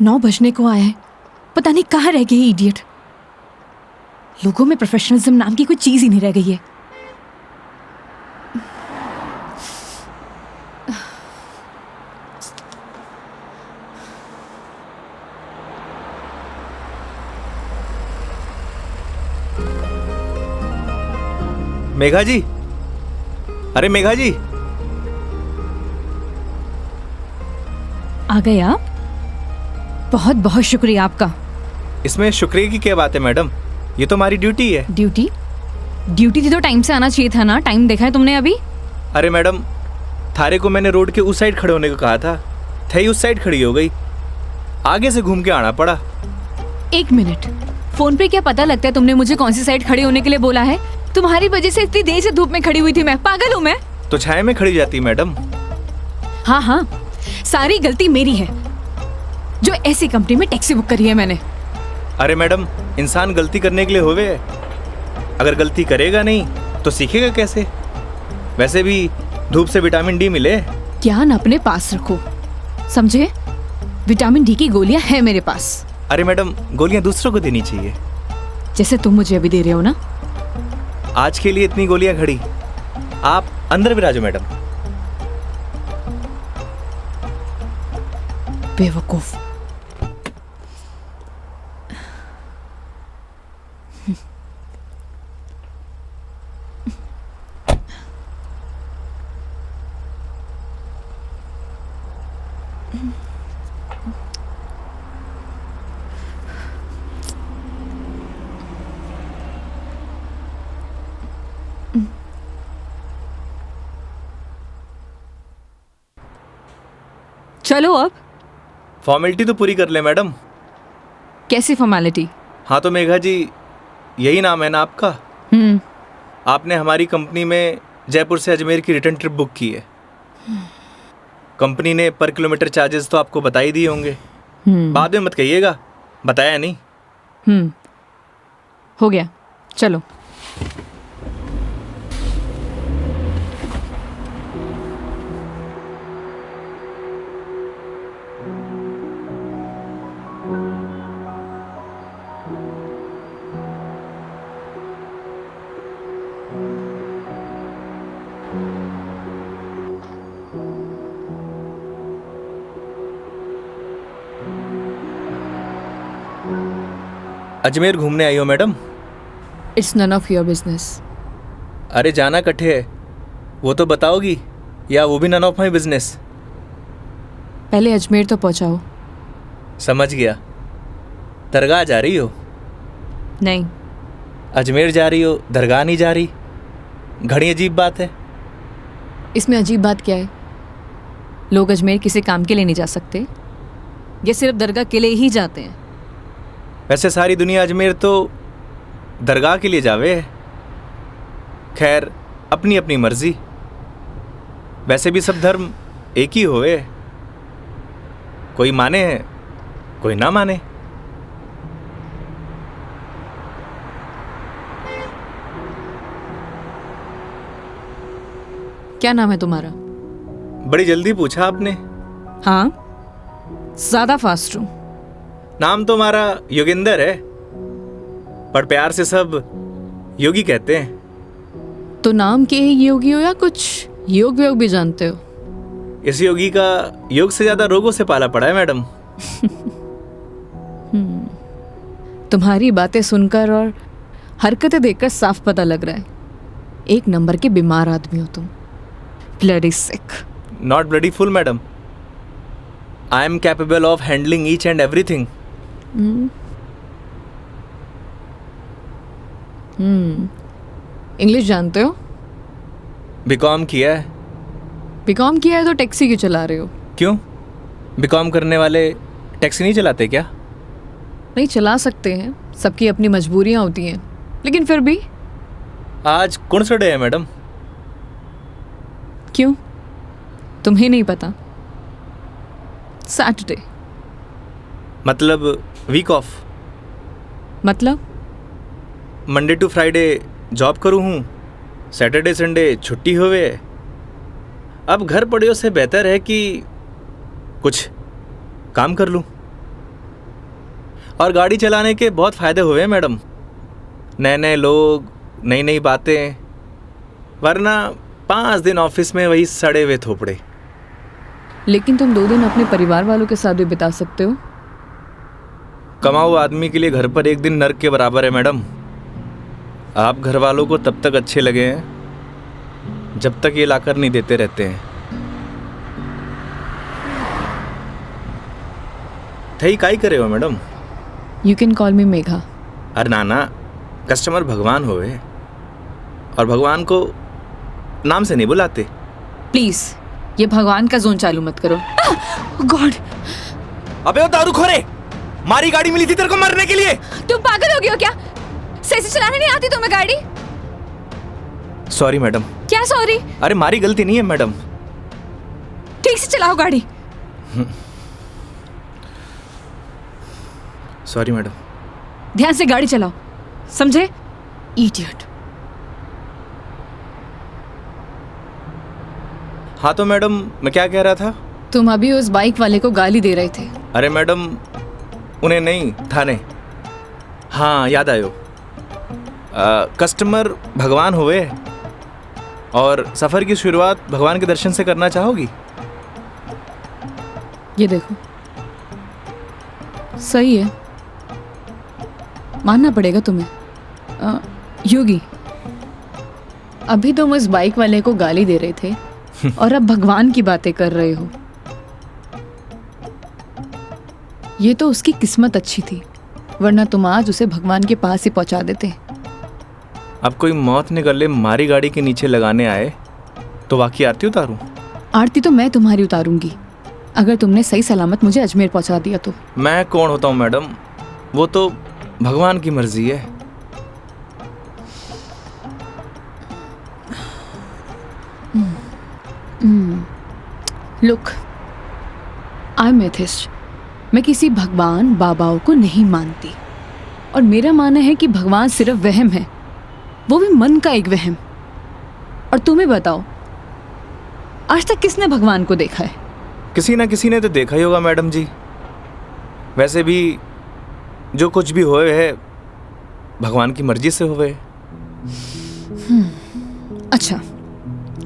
9 बजने को आया है, पता नहीं कहाँ रह गई इडियट। लोगों में प्रोफेशनलिज्म नाम की कोई चीज ही नहीं रह गई है। मेघा जी, अरे मेघा जी, आ गए आप? बहुत बहुत शुक्रिया आपका। इसमें शुक्रिया की क्या बात है मैडम, ये तो हमारी ड्यूटी है। ड्यूटी? ड्यूटी थी तो टाइम से आना चाहिए था ना। टाइम देखा है तुमने अभी? अरे मैडम, थारे को मैंने रोड के उस साइड खड़े होने को कहा था, थई उस साइड खड़ी हो गई, आगे से घूम के आना पड़ा। 1 मिनट, फोन पे क्या पता लगता है तुमने मुझे कौन सी साइड खड़े होने के लिए बोला है? तुम्हारी वजह से इतनी देर से धूप में खड़ी हुई थी मैं। पागल हूँ मैं? तो छाया में खड़ी जाती मैडम। हाँ हाँ, सारी गलती मेरी है जो ऐसी कंपनी में टैक्सी बुक करी है मैंने। अरे मैडम, इंसान गलती करने के लिए होवे है, अगर गलती करेगा नहीं तो सीखेगा कैसे? वैसे भी धूप से विटामिन डी मिले। ज्ञान अपने पास रखो, समझे? विटामिन डी की गोलियां हैं मेरे पास। अरे मैडम, गोलियां दूसरों को देनी चाहिए, जैसे तुम मुझे अभी दे रहे हो ना। आज के लिए इतनी गोलियां खड़ी, आप अंदर विराजो मैडम। बेवकूफ। चलो अब। फॉर्मेलिटी तो पूरी कर ले मैडम। कैसी फॉर्मेलिटी? हाँ तो मेघा जी, यही नाम है ना आपका? आपने हमारी कंपनी में जयपुर से अजमेर की रिटर्न ट्रिप बुक की है। कंपनी ने पर किलोमीटर चार्जेस तो आपको बता ही दिए होंगे। बाद में मत कहिएगा बताया नहीं। हो गया, चलो। अजमेर घूमने आई हो madam? It's none of your business. अरे जाना कट्ठे है वो तो बताओगी, या वो भी नन ऑफ माई बिजनेस? पहले अजमेर तो पहुंचाओ। समझ गया। दरगाह जा रही हो? नहीं। अजमेर जा रही हो, दरगाह नहीं जा रही? घड़ी अजीब बात है। इसमें अजीब बात क्या है? लोग अजमेर किसी काम के लिए नहीं जा सकते, ये सिर्फ दरगाह के लिए ही जाते हैं। वैसे सारी दुनिया अजमेर तो दरगाह के लिए जावे है। खैर, अपनी अपनी मर्जी। वैसे भी सब धर्म एक ही होवे, कोई माने है कोई ना माने। क्या नाम है तुम्हारा? बड़ी जल्दी पूछा आपने। हाँ, ज्यादा फास्ट हूं। नाम तो हमारा योगेंद्र है, पर प्यार से सब योगी कहते हैं। तो नाम के ही योगी हो या कुछ योग व्योग भी जानते हो? इस योगी का योग से ज्यादा रोगों से पाला पड़ा है मैडम। तुम्हारी बातें सुनकर और हरकतें देखकर साफ पता लग रहा है एक नंबर के बीमार आदमी हो तुम। Bloody sick. Not bloody fool madam, I am capable of handling each and everything. English जानते हो? बीकॉम किया है। बीकॉम किया है तो टैक्सी क्यों चला रहे हो? क्यों, बीकॉम करने वाले टैक्सी नहीं चलाते क्या? नहीं, चला सकते हैं, सबकी अपनी मजबूरियां होती हैं, लेकिन फिर भी। आज कौन सा डे है मैडम? क्यों, तुम्हें नहीं पता? सैटरडे। मतलब वीक ऑफ? मतलब मंडे टू फ्राइडे जॉब करूँ हूँ, सैटरडे संडे छुट्टी होवे। अब घर पड़े से बेहतर है कि कुछ काम कर लूँ। और गाड़ी चलाने के बहुत फ़ायदे हुए हैं मैडम। नए नए लोग, नई नई बातें, वरना 5 दिन ऑफिस में वही सड़े हुए थोपड़े। लेकिन तुम 2 दिन अपने परिवार वालों के साथ भी बिता सकते हो। कमाऊ आदमी के लिए घर पर एक दिन नर्क के बराबर है मैडम। आप घर वालों को तब तक अच्छे लगे हैं जब तक ये लाकर नहीं देते रहते हैं। थई काई करे हो मैडम? यू कैन कॉल मी मेघा। अरे नाना, कस्टमर भगवान होवे और भगवान को नाम से नहीं बुलाते। प्लीज ये भगवान का जोन चालू मत करो। गॉड! अबे वो दारूखोरे, मारी गाड़ी मिली थी तेरे को मरने के लिए। तुम पागल हो गए हो क्या? सही से चलाने नहीं आती तुम्हें गाड़ी? Sorry madam. क्या सॉरी? अरे मारी गलती नहीं है मैडम। ठीक से चलाओ गाड़ी। Sorry madam. ध्यान से गाड़ी चलाओ, समझे? इडियट। हाँ तो मैडम, मैं क्या कह रहा था? तुम अभी उस बाइक वाले को गाली दे रहे थे। अरे मैडम, उन्हें नहीं, थाने। हाँ याद आयो। कस्टमर भगवान हुए और सफ़र की शुरुआत भगवान के दर्शन से करना चाहोगी? ये देखो, सही है, मानना पड़ेगा तुम्हें। योगी, अभी तुम उस बाइक वाले को गाली दे रहे थे और अब भगवान की बातें कर रहे हो। ये तो उसकी किस्मत अच्छी थी, वरना तुम आज उसे भगवान के पास ही पहुंचा देते। अब कोई मौत ने गले मारी गाड़ी के नीचे लगाने आए तो वाकई आरती उतारूं? आरती तो मैं तुम्हारी उतारूंगी, अगर तुमने सही सलामत मुझे अजमेर पहुंचा दिया तो। मैं कौन होता हूँ मैडम, वो तो भगवान की मर्जी है। Look, I am atheist. मैं किसी भगवान बाबाओं को नहीं मानती और मेरा मानना है कि भगवान सिर्फ वहम है, वो भी मन का एक वहम। और तुम्हें बताओ, आज तक किसने भगवान को देखा है? किसी ना किसी ने तो देखा ही होगा मैडम जी। वैसे भी जो कुछ भी होए है भगवान की मर्जी से होए। अच्छा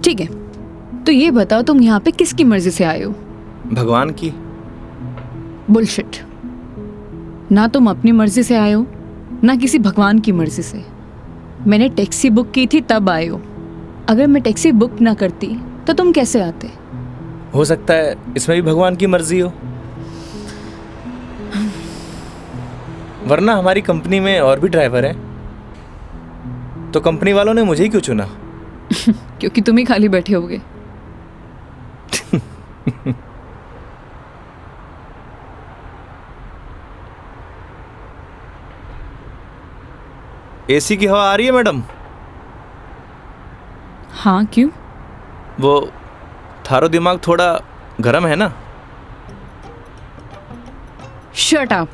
ठीक है, तो ये बताओ तुम यहाँ पे किसकी मर्जी से आए हो? भगवान की। बुलशिट। ना तुम अपनी मर्जी से आए हो, ना किसी भगवान की मर्जी से। मैंने टैक्सी बुक की थी तब आए हो। अगर मैं टैक्सी बुक ना करती तो तुम कैसे आते? हो सकता है इसमें भी भगवान की मर्जी हो, वरना हमारी कंपनी में और भी ड्राइवर हैं, तो कंपनी वालों ने मुझे ही क्यों चुना? क्योंकि तुम ही खाली बैठे होगे। एसी की हवा आ रही है मैडम? हाँ क्यों? वो थारो दिमाग थोड़ा गर्म है ना? Shut up.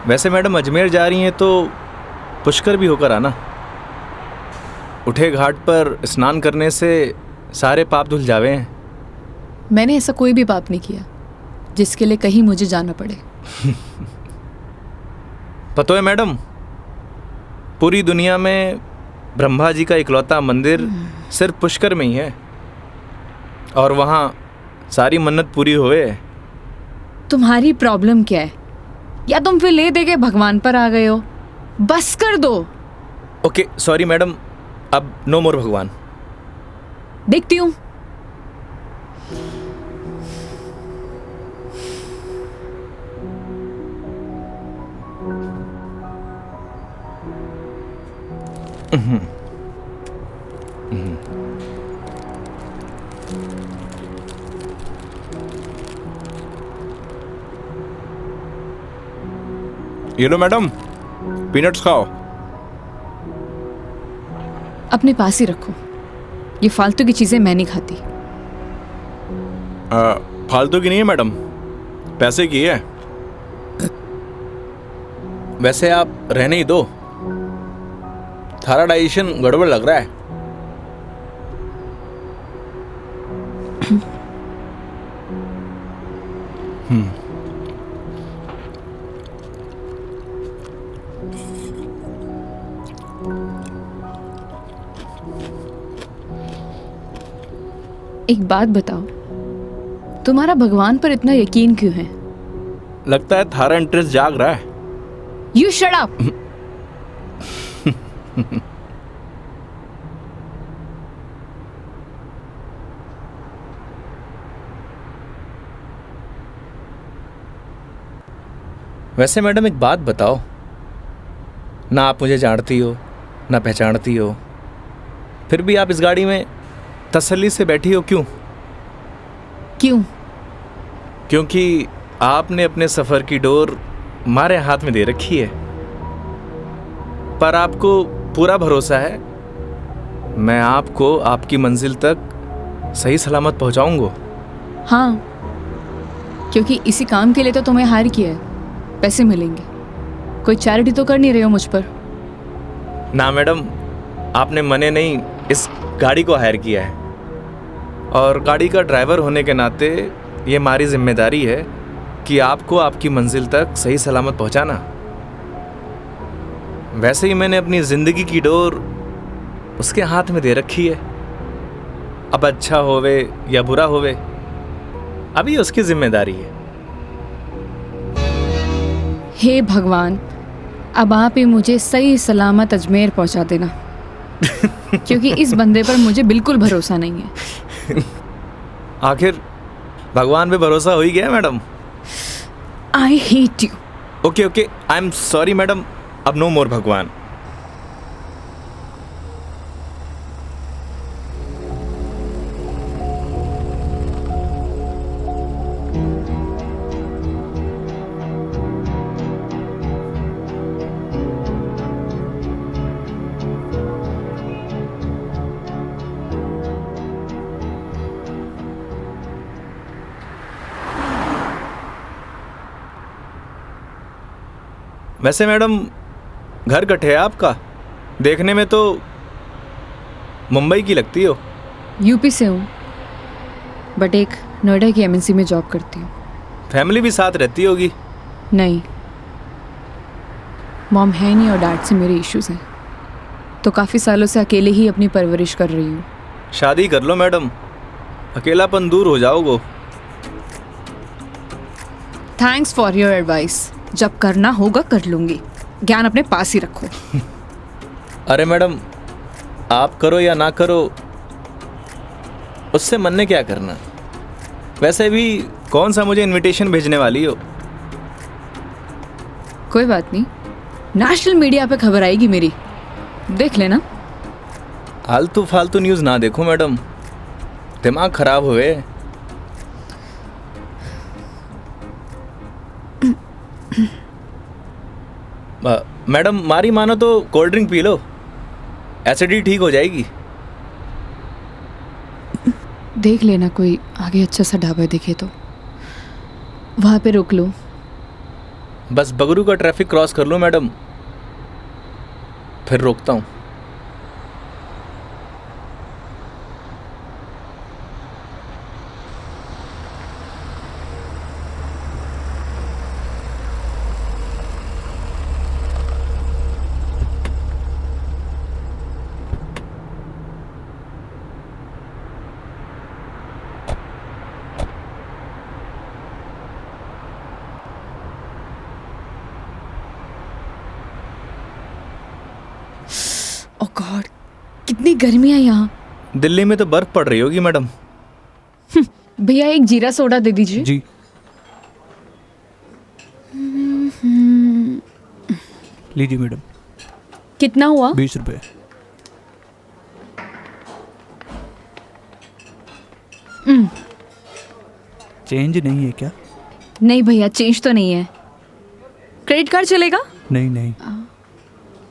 वैसे मैडम अजमेर जा रही हैं तो पुष्कर भी होकर आना। उठे घाट पर स्नान करने से सारे पाप धुल जावे हैं। मैंने ऐसा कोई भी पाप नहीं किया जिसके लिए कहीं मुझे जाना पड़े। पता है मैडम, पूरी दुनिया में ब्रह्मा जी का इकलौता मंदिर सिर्फ पुष्कर में ही है और वहाँ सारी मन्नत पूरी हुए। तुम्हारी प्रॉब्लम क्या है? या तुम फिर ले दे के भगवान पर आ गए हो? बस कर दो। ओके सॉरी मैडम, अब नो मोर भगवान। देखती हूँ। ये लो मैडम, पीनट्स खाओ। अपने पास ही रखो, ये फालतू की चीजें मैं नहीं खाती। फालतू की नहीं है मैडम, पैसे की है। वैसे आप रहने ही दो, थारा डाइजेशन गड़बड़ लग रहा है। एक बात बताओ, तुम्हारा भगवान पर इतना यकीन क्यों है? लगता है थारा इंटरेस्ट जाग रहा है। You shut up. वैसे मैडम एक बात बताओ, ना आप मुझे जानती हो ना पहचानती हो, फिर भी आप इस गाड़ी में तसल्ली से बैठी हो, क्यों? क्यों? क्योंकि आपने अपने सफ़र की डोर हमारे हाथ में दे रखी है, पर आपको पूरा भरोसा है मैं आपको आपकी मंजिल तक सही सलामत पहुंचाऊंगा। हाँ, क्योंकि इसी काम के लिए तो तुम्हें हायर किया है, पैसे मिलेंगे। कोई चैरिटी तो कर नहीं रहे हो मुझ पर? ना मैडम, आपने मने नहीं इस गाड़ी को हायर किया है, और गाड़ी का ड्राइवर होने के नाते ये हमारी जिम्मेदारी है कि आपको आपकी मंजिल तक सही सलामत पहुंचाना। वैसे ही मैंने अपनी ज़िंदगी की डोर उसके हाथ में दे रखी है। अब अच्छा होवे या बुरा होवे, अभी उसकी जिम्मेदारी है। हे भगवान, अब आप ही मुझे सही सलामत अजमेर पहुंचा देना, क्योंकि इस बंदे पर मुझे बिल्कुल भरोसा नहीं है। आखिर भगवान पे भरोसा हो ही गया madam. I hate you. Okay okay, I am sorry madam, अब नो मोर भगवान। वैसे मैडम घर कट है आपका? देखने में तो मुंबई की लगती हो। यूपी से हूँ, बट एक नोएडा की एमएनसी में जॉब करती हूँ। फैमिली भी साथ रहती होगी? नहीं, मॉम है नहीं और डैड से मेरे इश्यूज हैं, तो काफ़ी सालों से अकेले ही अपनी परवरिश कर रही हूँ। शादी कर लो मैडम, अकेलापन दूर हो जाओगे। Thanks for your advice. जब करना होगा कर लूँगी, ज्ञान अपने पास ही रखो। अरे मैडम, आप करो या ना करो, उससे मन ने क्या करना। वैसे भी कौन सा मुझे इनविटेशन भेजने वाली हो? कोई बात नहीं, नेशनल मीडिया पे खबर आएगी मेरी, देख लेना। आलतू फालतू न्यूज़ ना देखो मैडम, दिमाग खराब हुए। मैडम मारी मानो तो cold drink P low, acidity ठीक हो जाएगी। देख लेना, कोई आगे अच्छा सा ढाबा दिखे तो वहाँ पे रोक लो। बस बगरू का ट्रैफिक क्रॉस कर लो मैडम, फिर रोकता हूँ। ओह गॉड, कितनी गर्मी है यहाँ। दिल्ली में तो बर्फ पड़ रही होगी मैडम। भैया एक जीरा सोडा दे दीजिए। जी। लीजिए मैडम। कितना हुआ? 20 रुपये। चेंज नहीं है क्या? नहीं भैया, चेंज तो नहीं है। क्रेडिट कार्ड चलेगा? नहीं नहीं।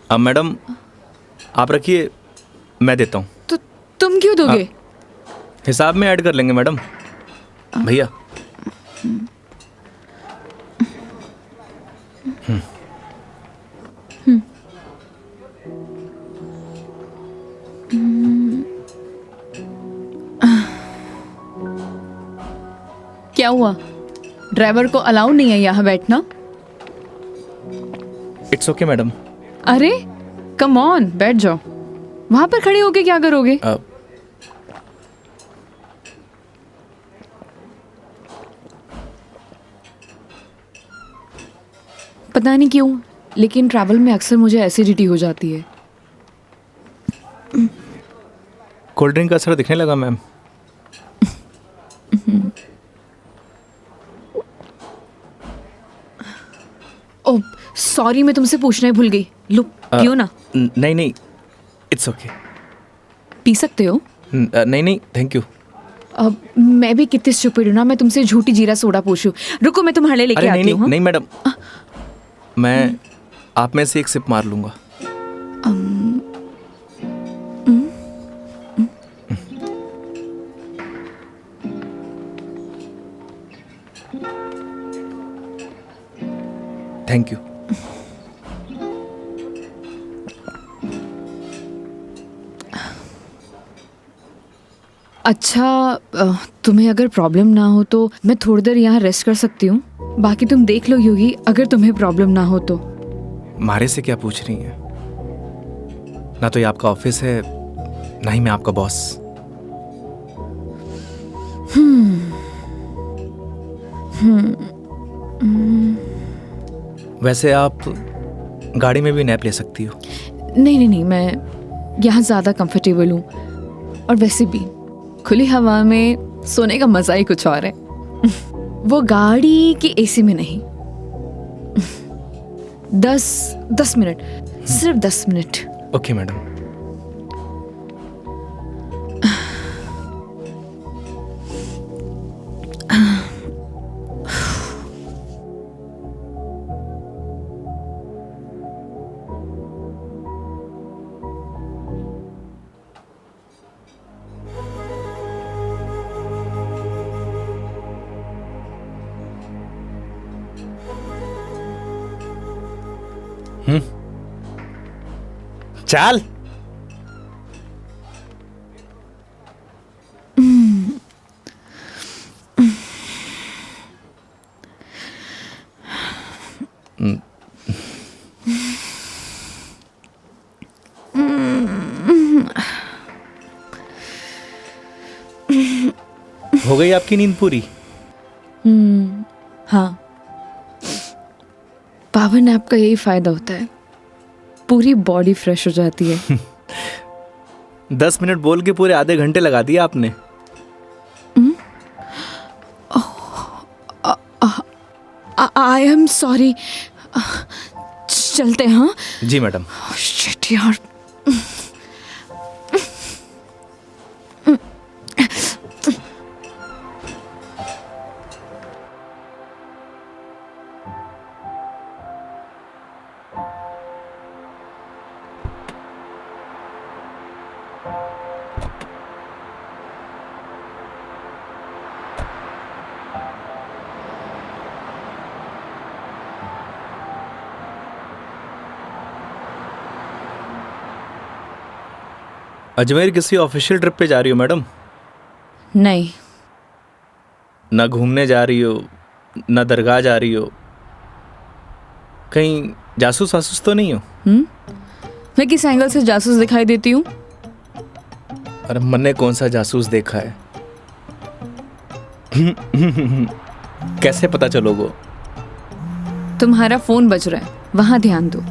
अब मैडम आप रखिए, मैं देता हूँ। तो तुम क्यों दोगे? हिसाब में ऐड कर लेंगे मैडम। भैया क्या हुआ? ड्राइवर को अलाउ नहीं है यहाँ बैठना। It's okay madam. अरे कम ऑन, बैठ जाओ। वहां पर खड़े होके क्या करोगे? पता नहीं क्यों, लेकिन ट्रैवल में अक्सर मुझे एसिडिटी हो जाती है। कोल्ड ड्रिंक का असर दिखने लगा मैम। ओह सॉरी, मैं तुमसे पूछना ही भूल गई। लो पियो ना। नहीं नहीं, इट्स ओके। पी सकते हो। नहीं नहीं, थैंक यू। अब मैं भी कितनी स्टूपिड हूँ ना, मैं तुमसे झूठी जीरा सोडा पूछूं। रुको मैं तुम्हारे लिए लेके अरे आती हूँ। नहीं मैडम, मैं आप में से एक सिप मार लूंगा। Thank you. अच्छा तुम्हें अगर प्रॉब्लम ना हो तो मैं थोड़ी देर यहाँ रेस्ट कर सकती हूँ। बाकी तुम देख लो योगी, अगर तुम्हें प्रॉब्लम ना हो तो। मारे से क्या पूछ रही हैं? ना तो ये आपका ऑफिस है, ना ही मैं आपका बॉस। वैसे आप गाड़ी में भी नैप ले सकती हो। नहीं नहीं नहीं, मैं यहाँ ज़्यादा कंफर्टेबल हूँ। और वैसे भी खुली हवा में सोने का मज़ा ही कुछ और है। वो गाड़ी की एसी में नहीं। 10 मिनट, सिर्फ 10 मिनट। Okay madam. चल। हो गई आपकी नींद पूरी? हाँ, पावर नैप का यही फायदा होता है, पूरी बॉडी फ्रेश हो जाती है। 10 मिनट बोल के पूरे आधे घंटे लगा दिया आपने। आई एम सॉरी। चलते हैं। हाँ जी मैडम। शिट यार। अजमेर किसी ऑफिशियल ट्रिप पे जा रही हो मैडम? नहीं। ना घूमने जा रही हो, ना दरगाह जा रही हो, कहीं जासूस वासूस तो नहीं हो? मैं किस एंगल से जासूस दिखाई देती हूँ? अरे मैंने कौन सा जासूस देखा है? कैसे पता चलोगे? तुम्हारा फोन बज रहा है, वहां ध्यान दो।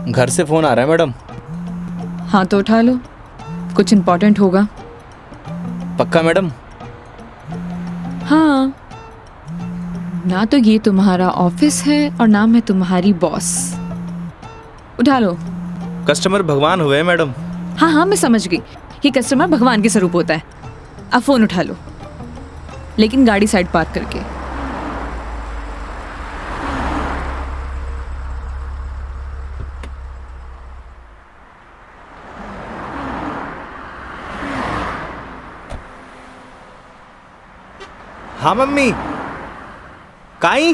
घर से फोन आ रहा है मैडम। हाँ तो उठा लो, कुछ इम्पोर्टेंट होगा। पक्का मैडम? हाँ, ना तो ये तुम्हारा ऑफिस है और ना मैं तुम्हारी बॉस। उठा लो। कस्टमर भगवान हुए मैडम। हाँ हाँ मैं समझ गई, ये कस्टमर भगवान के स्वरूप होता है। अब फोन उठा लो, लेकिन गाड़ी साइड पार्क करके। हाँ मम्मी। काई?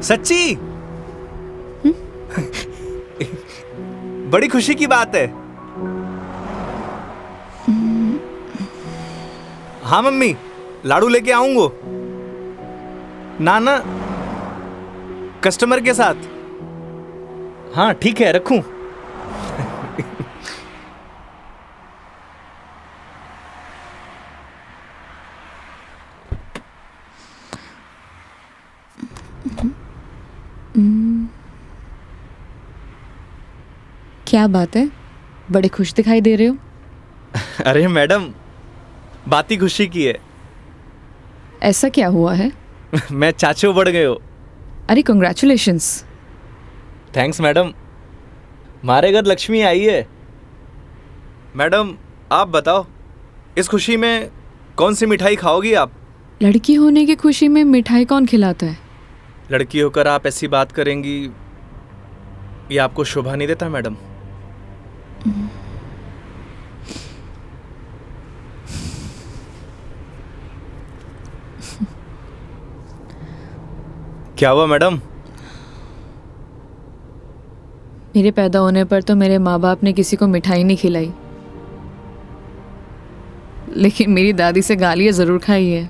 सच्ची? बड़ी खुशी की बात है। हाँ मम्मी, लाडू लेके आऊंगो। ना ना, कस्टमर के साथ। हाँ ठीक है, रखूं? क्या बात है, बड़े खुश दिखाई दे रहे हो। अरे मैडम, बात ही खुशी की है। ऐसा क्या हुआ है? मैं चाचू बढ़ गए हो। अरे कंग्रेचुलेशंस। थैंक्स मैडम, हमारे घर लक्ष्मी आई है। मैडम आप बताओ, इस खुशी में कौन सी मिठाई खाओगी आप? लड़की होने की खुशी में मिठाई कौन खिलाता है? लड़की होकर आप ऐसी बात करेंगी, ये आपको शोभा नहीं देता मैडम। क्या हुआ मैडम? मेरे पैदा होने पर तो मेरे माँ बाप ने किसी को मिठाई नहीं खिलाई, लेकिन मेरी दादी से गालियाँ ज़रूर खाई है।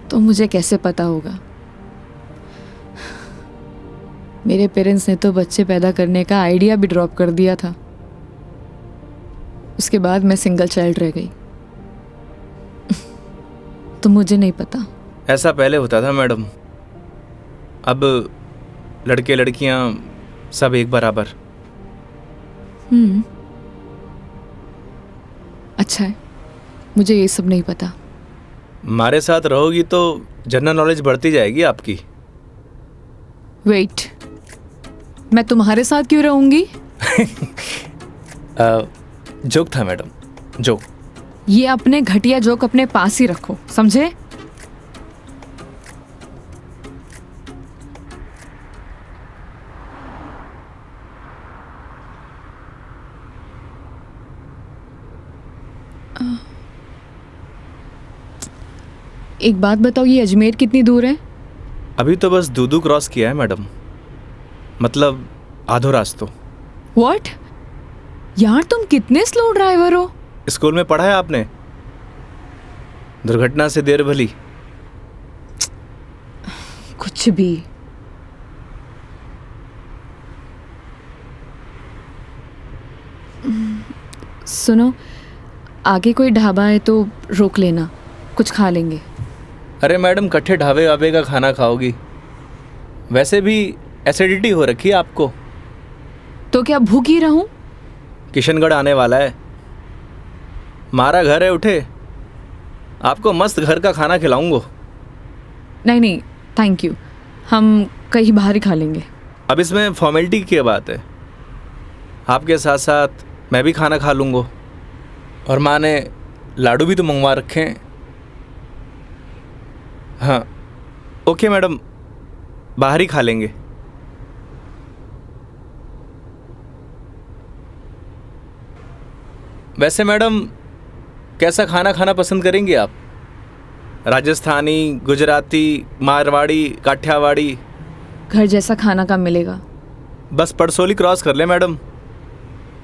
तो मुझे कैसे पता होगा? मेरे पेरेंट्स ने तो बच्चे पैदा करने का आइडिया भी ड्रॉप कर दिया था। उसके बाद मैं सिंगल चाइल्ड रह गई। तो मुझे नहीं पता। ऐसा पहले होता था मैडम, अब लड़के लड़कियां सब एक बराबर। अच्छा है, मुझे ये सब नहीं पता। हमारे साथ रहोगी तो जनरल नॉलेज बढ़ती जाएगी आपकी। वेट, मैं तुम्हारे साथ क्यों रहूंगी? जोक था मैडम, जोक। ये अपने घटिया जोक अपने पास ही रखो, समझे? एक बात बताओ, ये अजमेर कितनी दूर है? अभी तो बस दूदू क्रॉस किया है मैडम, मतलब आधो रास्तों। व्हाट? यार तुम कितने स्लो ड्राइवर हो। स्कूल में पढ़ा है आपने, दुर्घटना से देर भली। कुछ भी। सुनो, आगे कोई ढाबा है तो रोक लेना, कुछ खा लेंगे। अरे मैडम, कट्ठे ढाबे वाबे का खाना खाओगी? वैसे भी एसिडिटी हो रखी है आपको। तो क्या भूखी रहूं? किशनगढ़ आने वाला है, हमारा घर है, उठे आपको मस्त घर का खाना खिलाऊंगा। नहीं नहीं, थैंक यू, हम कहीं बाहर ही खा लेंगे। अब इसमें फॉर्मेलिटी की बात है, आपके साथ साथ मैं भी खाना खा लूँगा। और माँ ने लाडू भी तो मंगवा रखे हैं। हाँ ओके मैडम, बाहर ही खा लेंगे। वैसे मैडम, कैसा खाना खाना पसंद करेंगी आप? राजस्थानी, गुजराती, मारवाड़ी, काठियावाड़ी? घर जैसा खाना कब मिलेगा? बस पड़सोली क्रॉस कर ले मैडम,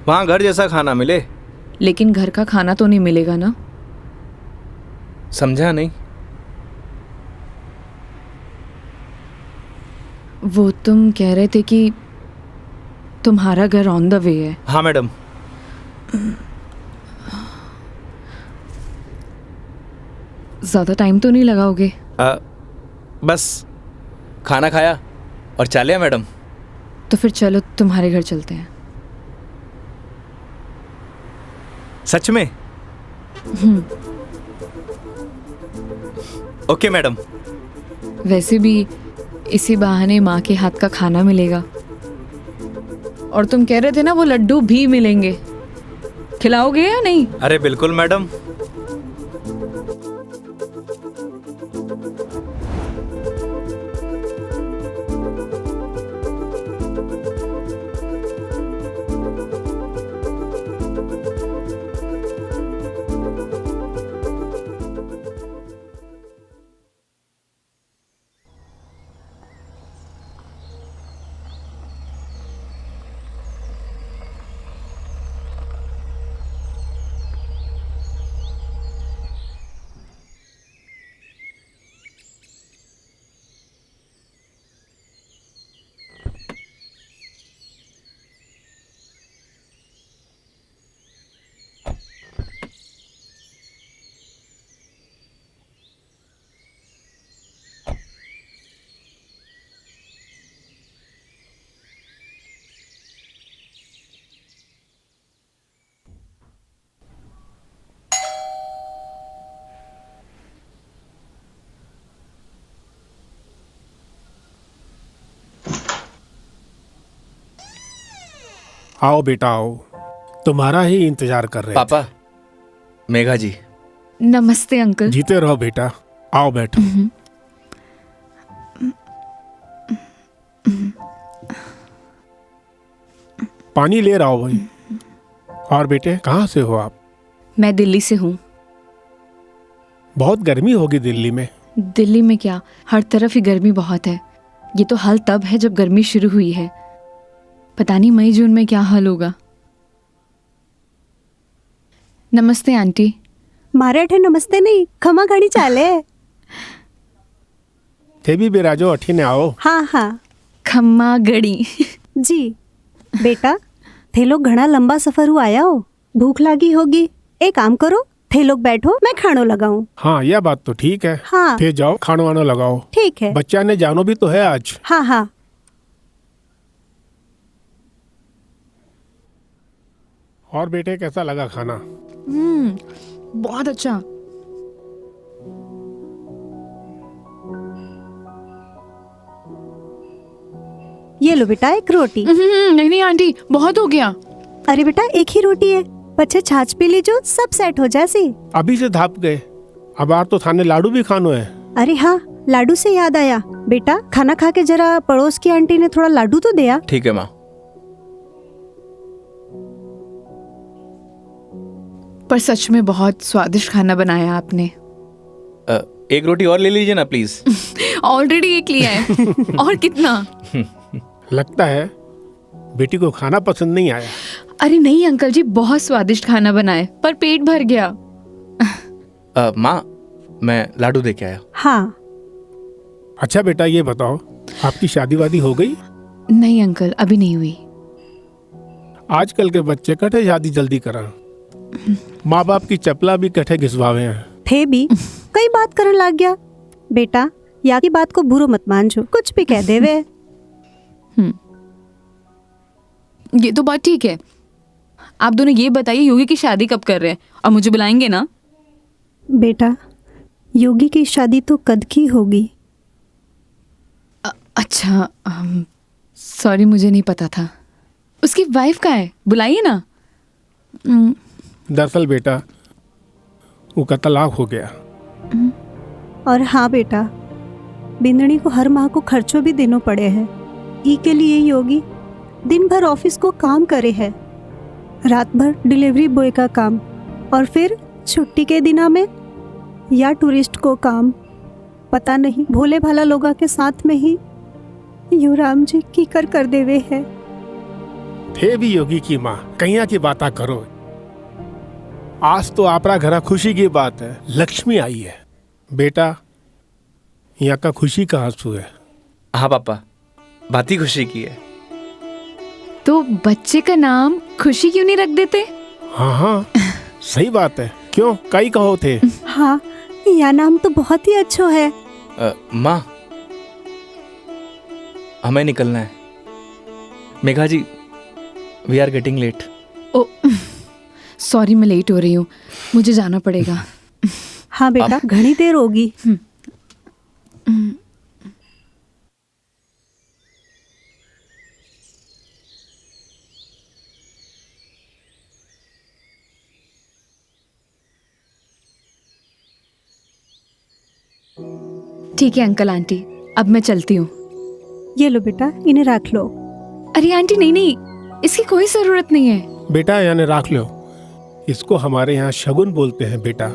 वहाँ घर जैसा खाना मिले। लेकिन घर का खाना तो नहीं मिलेगा ना? समझा नहीं। वो तुम कह रहे थे कि तुम्हारा घर ऑन द वे है। हाँ मैडम। ज़्यादा टाइम तो नहीं लगाओगे? बस खाना खाया और चलिए मैडम। तो फिर चलो तुम्हारे घर चलते हैं। सच में? Okay madam. वैसे भी इसी बहाने माँ के हाथ का खाना मिलेगा। और तुम कह रहे थे ना वो लड्डू भी मिलेंगे, खिलाओगे या नहीं? अरे बिल्कुल मैडम। आओ बेटा आओ, तुम्हारा ही इंतजार कर रहे पापा, मेघा जी। नमस्ते अंकल। थे। जीते रहो बेटा, आओ बैठो। पानी ले रहा हो भाई। और बेटे कहाँ से हो आप? मैं दिल्ली से हूँ। बहुत गर्मी होगी दिल्ली में। दिल्ली में क्या, हर तरफ ही गर्मी बहुत है। ये तो हाल तब है जब गर्मी शुरू हुई है। पता नहीं मई जून में क्या हाल होगा। नमस्ते आंटी। मारे नमस्ते नहीं, खमा घणी चाले। थे भी बिराजो अठी ने आओ। हाँ हाँ खम्मा गड़ी। जी। बेटा थे लोग घना लंबा सफर हुआ आया हो, भूख लगी होगी। एक काम करो, थे लोग बैठो, मैं खानो लगाऊं। हाँ यह बात तो ठीक है। हाँ थे जाओ खानो वानो लगाओ। ठीक है। बच्चा ने जानो भी तो है आज। हाँ हाँ। और बेटे कैसा लगा खाना? बहुत अच्छा। ये लो बेटा एक रोटी। नहीं नहीं आंटी, बहुत हो गया। अरे बेटा एक ही रोटी है, बच्चे छाछ पी लीजो, सब सेट हो जासी। अभी से धाप गए, अब आर तो थाने लाडू भी खानो है। अरे हाँ, लाडू से याद आया, बेटा खाना खा के जरा पड़ोस की आंटी ने थोड़ा लाडू तो दिया। ठीक है माँ। पर सच में बहुत स्वादिष्ट खाना बनाया आपने। एक रोटी और ले लीजिए ना प्लीज। ऑलरेडी एक लिया है। और कितना? लगता है बेटी को खाना पसंद नहीं आया। अरे नहीं अंकल जी, बहुत स्वादिष्ट खाना बनाए, पर पेट भर गया। माँ, मैं लाडू दे के आया। हाँ। अच्छा बेटा ये बताओ, आपकी शादी वादी हो गई? नहीं अंकल, अभी नहीं हुई। आजकल के बच्चे कटे शादी जल्दी करा। माँ बाप की चपला भी कटे घिसवावे हैं। थे भी कई बात करने लग गया। बेटा या की बात को बुरो मत मानजो, कुछ भी कह देवे। ये तो बात ठीक है। आप दोनों ये बताइए योगी की शादी कब कर रहे हैं, और मुझे बुलाएंगे ना? बेटा योगी की शादी तो कद की होगी। अच्छा, सॉरी मुझे नहीं पता था। उसकी वाइफ का है, बुलाइए ना। दरअसल बेटा वो का तलाक हो गया। और हाँ बेटा, बिंदनी को हर माह को खर्चों भी देना पड़े हैं। ई के लिए योगी दिन भर ऑफिस को काम करे है, रात भर डिलीवरी बॉय का काम, और फिर छुट्टी के दिना में या टूरिस्ट को काम। पता नहीं भोले भाला लोगों के साथ में ही यू राम जी की कर देवे है। थे भी योगी की माँ, कहिया की बात करो। आज तो आपरा घरा खुशी की बात है, लक्ष्मी आई है। बेटा यहाँ का खुशी का आंसू है। हाँ पापा, बात ही खुशी की है। तो बच्चे का नाम खुशी क्यों नहीं रख देते? हाँ हाँ सही बात है। क्यों कई कहो थे? हाँ यह नाम तो बहुत ही अच्छा है। माँ, हमें निकलना है। Megha ji, we are getting late. Oh sorry, मैं लेट हो रही हूँ, मुझे जाना पड़ेगा। हाँ बेटा घनी देर होगी। ठीक है अंकल आंटी, अब मैं चलती हूँ। ये लो बेटा, इन्हें रख लो। अरे आंटी नहीं नहीं, इसकी कोई जरूरत नहीं है। बेटा यानी राख लो, इसको हमारे यहाँ शगुन बोलते हैं बेटा।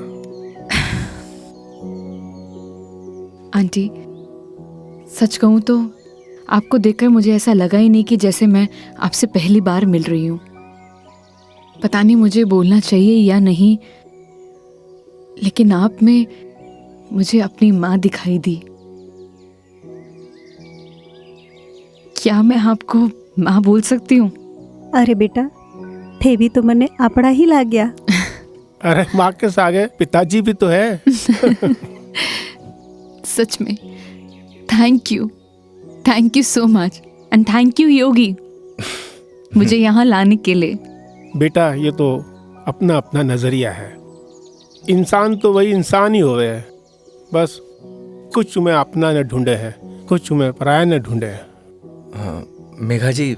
आंटी सच कहूँ तो आपको देखकर मुझे ऐसा लगा ही नहीं कि जैसे मैं आपसे पहली बार मिल रही हूँ। पता नहीं मुझे बोलना चाहिए या नहीं, लेकिन आप में मुझे अपनी माँ दिखाई दी। क्या मैं आपको माँ बोल सकती हूँ? अरे बेटा थे भी तो मने अपना ही लग गया। अरे माँ के सागे पिताजी भी तो है। सच में thank you so much, and thank you Yogi मुझे यहाँ लाने के लिए। बेटा ये तो अपना अपना नजरिया है। इंसान तो वही इंसान ही होवे है, बस कुछ में अपना न ढूंढे है, कुछ में पराया न ढूंढे है। मेघा जी,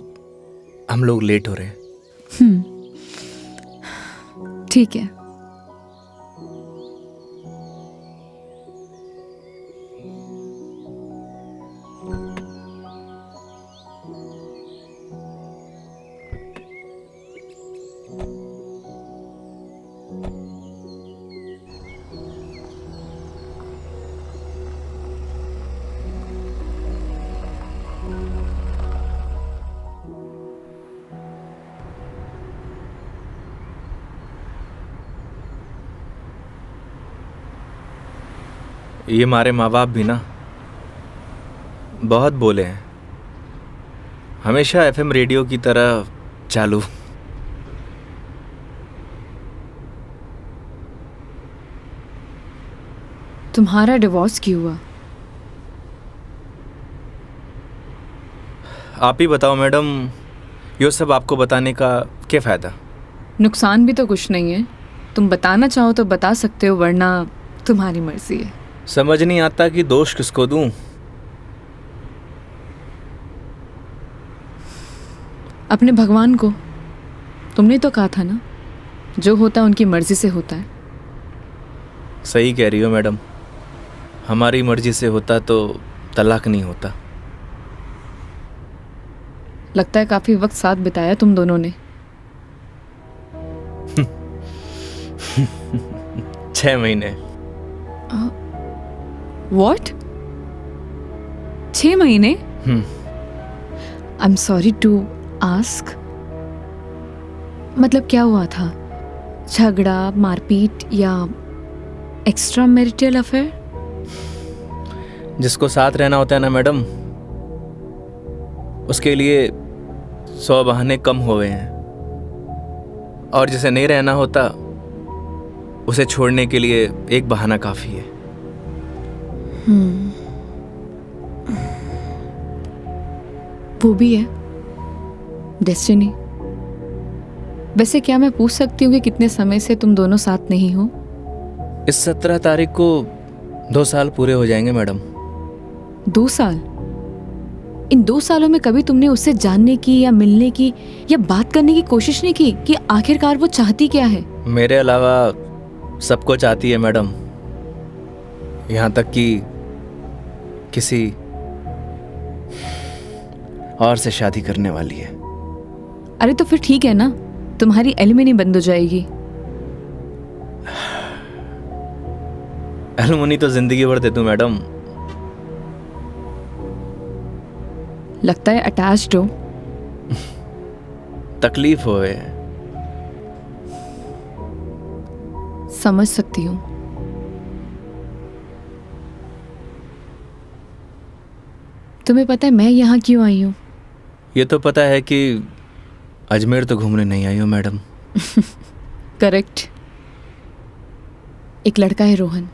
हम लोग लेट हो रहे हैं। ठीक है। ये हमारे माँ बाप भी ना बहुत बोले हैं, हमेशा एफएम रेडियो की तरह चालू। तुम्हारा डिवोर्स क्यों हुआ? आप ही बताओ मैडम, ये सब आपको बताने का क्या फ़ायदा? नुकसान भी तो कुछ नहीं है। तुम बताना चाहो तो बता सकते हो, वरना तुम्हारी मर्जी है। समझ नहीं आता कि दोष किसको दूं। अपने भगवान को। तुमने तो कहा था ना, जो होता है उनकी मर्जी से होता है। सही कह रही हो मैडम, हमारी मर्जी से होता तो तलाक नहीं होता। लगता है काफी वक्त साथ बिताया तुम दोनों ने। 6 महीने। What? 6 महीने? I'm sorry to ask. मतलब क्या हुआ था? झगड़ा, मारपीट या एक्स्ट्रा मैरिटल अफेयर? जिसको साथ रहना होता है ना मैडम, उसके लिए 100 बहाने कम हुए हैं, और जिसे नहीं रहना होता उसे छोड़ने के लिए एक बहाना काफी है। वो भी है डेस्टिनी। वैसे क्या मैं पूछ सकती हूँ कि कितने समय से तुम दोनों साथ नहीं हो? इस 17 तारीख को 2 साल पूरे हो जाएंगे मैडम। 2 साल? इन 2 सालों में कभी तुमने उससे जानने की या मिलने की या बात करने की कोशिश नहीं की कि आखिरकार वो चाहती क्या है? मेरे अलावा सबको चाहती है मैडम, यहाँ तक कि किसी और से शादी करने वाली है। अरे तो फिर ठीक है ना, तुम्हारी एलिमनी बंद हो जाएगी। एलुमनी तो जिंदगी भर दे दूं मैडम। लगता है अटैच्ड हो। तकलीफ होए। समझ सकती हूँ। तुम्हें पता है मैं यहाँ क्यों आई हूँ? ये तो पता है कि अजमेर तो घूमने नहीं आई हो मैडम। करेक्ट। एक लड़का है रोहन,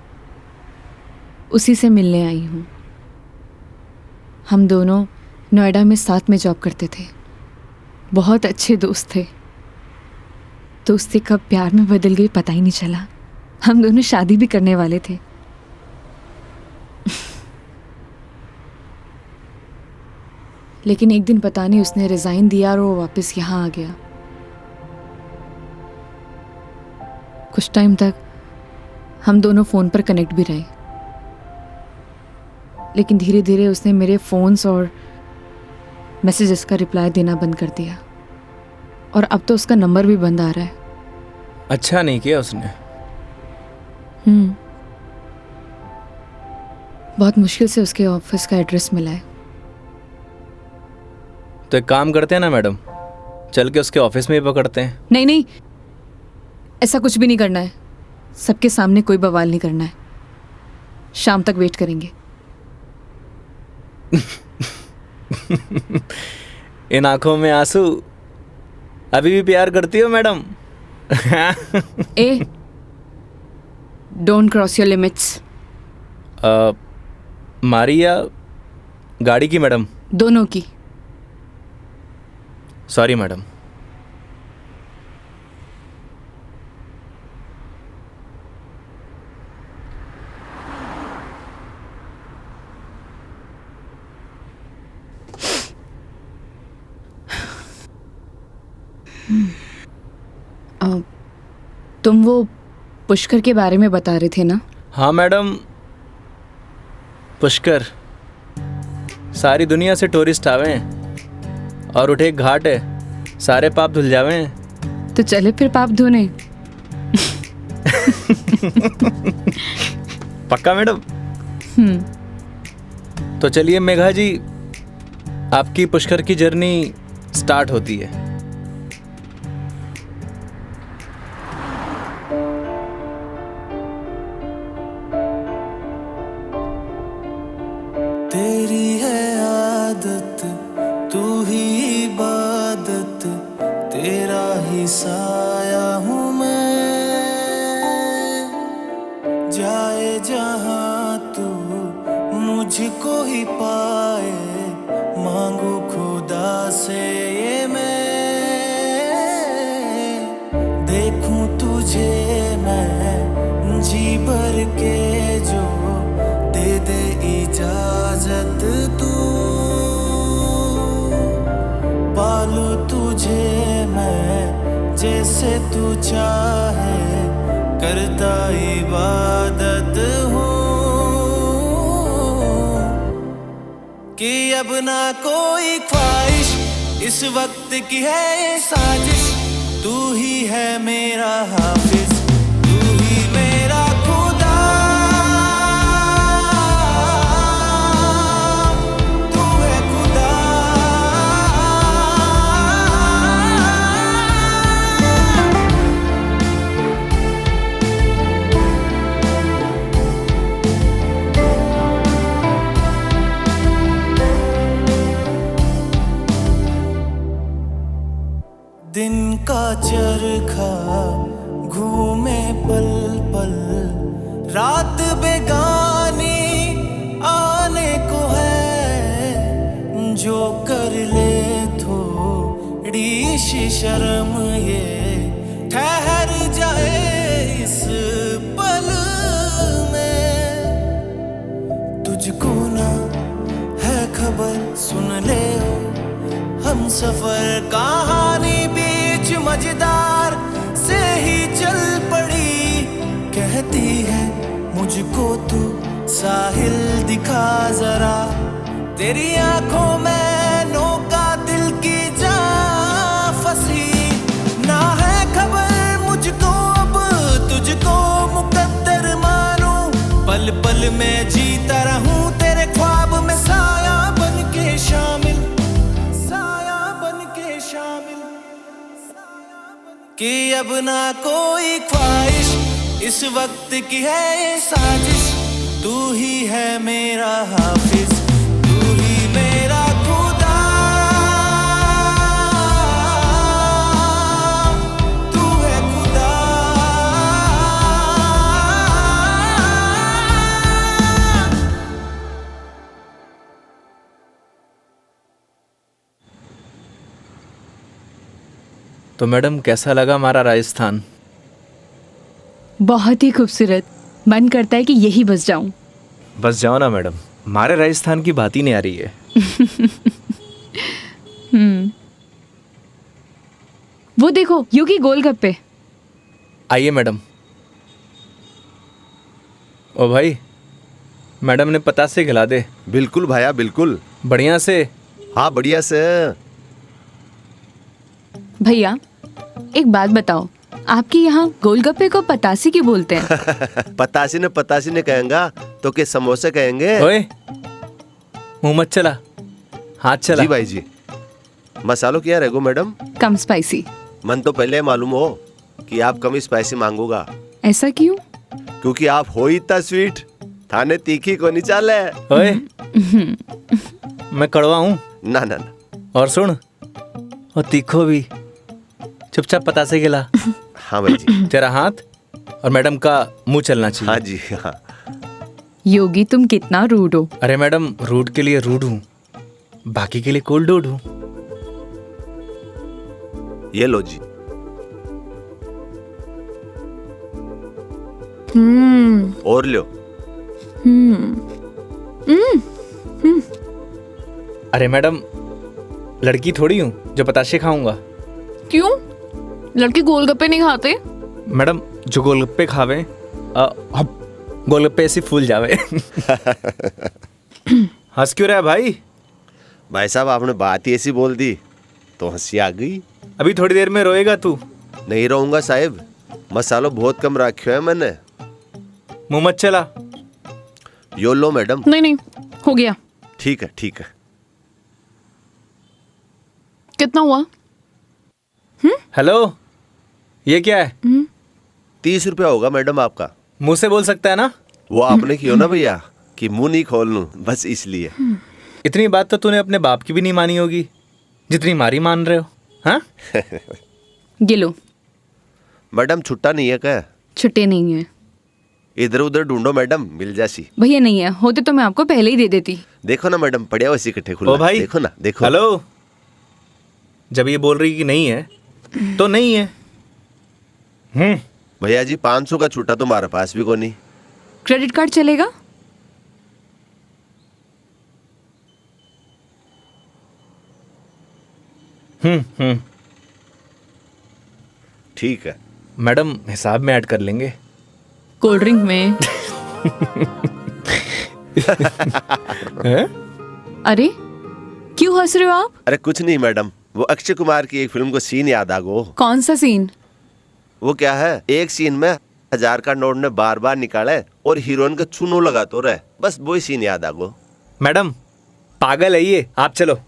उसी से मिलने आई हूँ। हम दोनों नोएडा में साथ में जॉब करते थे, बहुत अच्छे दोस्त थे। दोस्ती कब प्यार में बदल गई पता ही नहीं चला। हम दोनों शादी भी करने वाले थे। लेकिन एक दिन पता नहीं उसने रिजाइन दिया और वो वापस यहाँ आ गया। कुछ टाइम तक हम दोनों फ़ोन पर कनेक्ट भी रहे, लेकिन धीरे धीरे उसने मेरे फ़ोन्स और मैसेजेस का रिप्लाई देना बंद कर दिया, और अब तो उसका नंबर भी बंद आ रहा है। अच्छा नहीं किया उसने। बहुत मुश्किल से उसके ऑफिस का एड्रेस मिला है। तो एक काम करते हैं ना मैडम, चल के उसके ऑफिस में ही पकड़ते हैं। नहीं नहीं, ऐसा कुछ भी नहीं करना है। सबके सामने कोई बवाल नहीं करना है। शाम तक वेट करेंगे। इन आंखों में आंसू, अभी भी प्यार करती हो madam? A, don't cross your limits. मारी या गाड़ी की मैडम? दोनों की। Sorry madam. तुम वो पुष्कर के बारे में बता रहे थे ना? हाँ मैडम, पुष्कर सारी दुनिया से टूरिस्ट आवे हैं और उठे एक घाट है, सारे पाप धुल जावे हैं। तो चले फिर पाप धोने। पक्का मैडम? तो चलिए मेघा जी, आपकी पुष्कर की जर्नी स्टार्ट होती है। तेरी है आदत, तू ही इबादत, तेरा ही साया हूँ मैं। जाए जहाँ तू मुझको ही पाए, मांगू खुदा से ये मैं। देखूं तुझे मैं जी भर के, जो दे दे इजाजत तू। पालू तुझे मैं जैसे तू चाहे, करता इबादत हूँ। कि अब ना कोई ख्वाहिश, इस वक्त की है ये साजिश। तू ही है मेरा हाफिज, तू ही मेरा खुदा। तू है खुदा। दिन का चरखा घूमे पल पल, रात बेगानी आने को है। जो कर ले थोड़ी सी शर्म, ये ठहर जाए इस पल में। तुझको ना है खबर, सुन ले ओ हम सफर कहानी बीच मजेदार से ही चल पड़ी। कहती है मुझको तू साहिल दिखा जरा, तेरी आंखों में नौका दिल की जा फंसी। ना है खबर मुझको अब तुझको मुकद्दर मानूं, पल पल में जीता रहूं तेरे ख्वाब में, साया बन के शामिल, कि अब ना कोई ख्वाहिश, इस वक्त की है ये साजिश। तू ही है मेरा हाफिज, तू ही मेरा खुदा। तू है खुदा। तो मैडम कैसा लगा हमारा राजस्थान? बहुत ही खूबसूरत। मन करता है कि यही बस जाऊं। बस जाओ ना मैडम, हमारे राजस्थान की बात ही नहीं आ रही है। वो देखो योगी गोलगप्पे। आइए मैडम। ओ भाई, मैडम ने पता से खिला दे। बिल्कुल भाया बिल्कुल। बढ़िया से। हाँ बढ़िया से। भैया एक बात बताओ, आपके यहाँ गोलगप्पे को पतासी क्यों बोलते हैं? पतासी ने कहेंगा तो के समोसे कहेंगे। ओए मुंह मत चला, हाथ चला। जी भाई जी। मसालों क्या रहेगो मैडम? कम स्पाइसी। मन तो पहले मालूम हो कि आप कम स्पाइसी मांगोगा। ऐसा क्यों? क्योंकि आप हो ही इतना स्वीट, थाने तीखी को नहीं चाले। ओए मैं कड़वा हूँ ना ना ना। और सुन, और तीखो भी। चुपचाप पता से गिला। हाँ भाई जी। तेरा हाथ और मैडम का मुंह चलना चाहिए। हाँ जी हाँ। योगी तुम कितना रूड हो। अरे मैडम, रूड के लिए रूड हूँ, बाकी के लिए कोल्ड डूड हूँ। ये लो जी। और लो। अरे मैडम, लड़की थोड़ी हूँ जो पताशे खाऊंगा। क्यों? लड़के गोलगप्पे नहीं खाते? मैडम जो गोलगप्पे खावे गोलगप्पे ऐसे फूल जावे। हंस क्यों रहा है भाई? भाई साहब आपने बात ही ऐसी बोल दी तो हंसी आ गई। अभी थोड़ी देर में रोएगा तू। नहीं रहूंगा साहब, मसालो बहुत कम रखो है मैंने। मुंह मत चला। यो लो मैडम। नहीं नहीं, हो गया। ठीक है ठीक है। कितना हुआ? हेलो, ये क्या है? 30 रुपया होगा मैडम आपका। मुंह से बोल सकता है ना? वो आपने किया ना भैया कि मुंह नहीं खोल लूं, बस इसलिए। इतनी बात तो तूने अपने बाप की भी नहीं मानी होगी जितनी मारी मान रहे हो। हाँ? ये लो। मैडम छुट्टा नहीं है क्या? छुट्टे नहीं है इधर उधर ढूंढो मैडम, मिल जासी। भैया, नहीं है। होते तो मैं आपको पहले ही दे देती। देखो ना मैडम, पड़िया वैसे इकट्ठे खुला। ओ भाई, देखो ना, देखो। हेलो, जब ये बोल रही कि नहीं है तो नहीं है। भैया जी 500 का छुट्टा तो हमारे पास भी को नहीं। क्रेडिट कार्ड चलेगा? ठीक है मैडम, हिसाब में ऐड कर लेंगे। कोल्ड ड्रिंक में। हैं? अरे क्यों हंस रहे हो आप? अरे कुछ नहीं मैडम, वो अक्षय कुमार की एक फिल्म को सीन याद आ गो। कौन सा सीन? वो क्या है, एक सीन में 1000 का नोट ने बार बार निकाले और हीरोइन का चूनो लगा तो रहे, बस वो ही सीन याद आ गो। मैडम पागल है ये, आप चलो।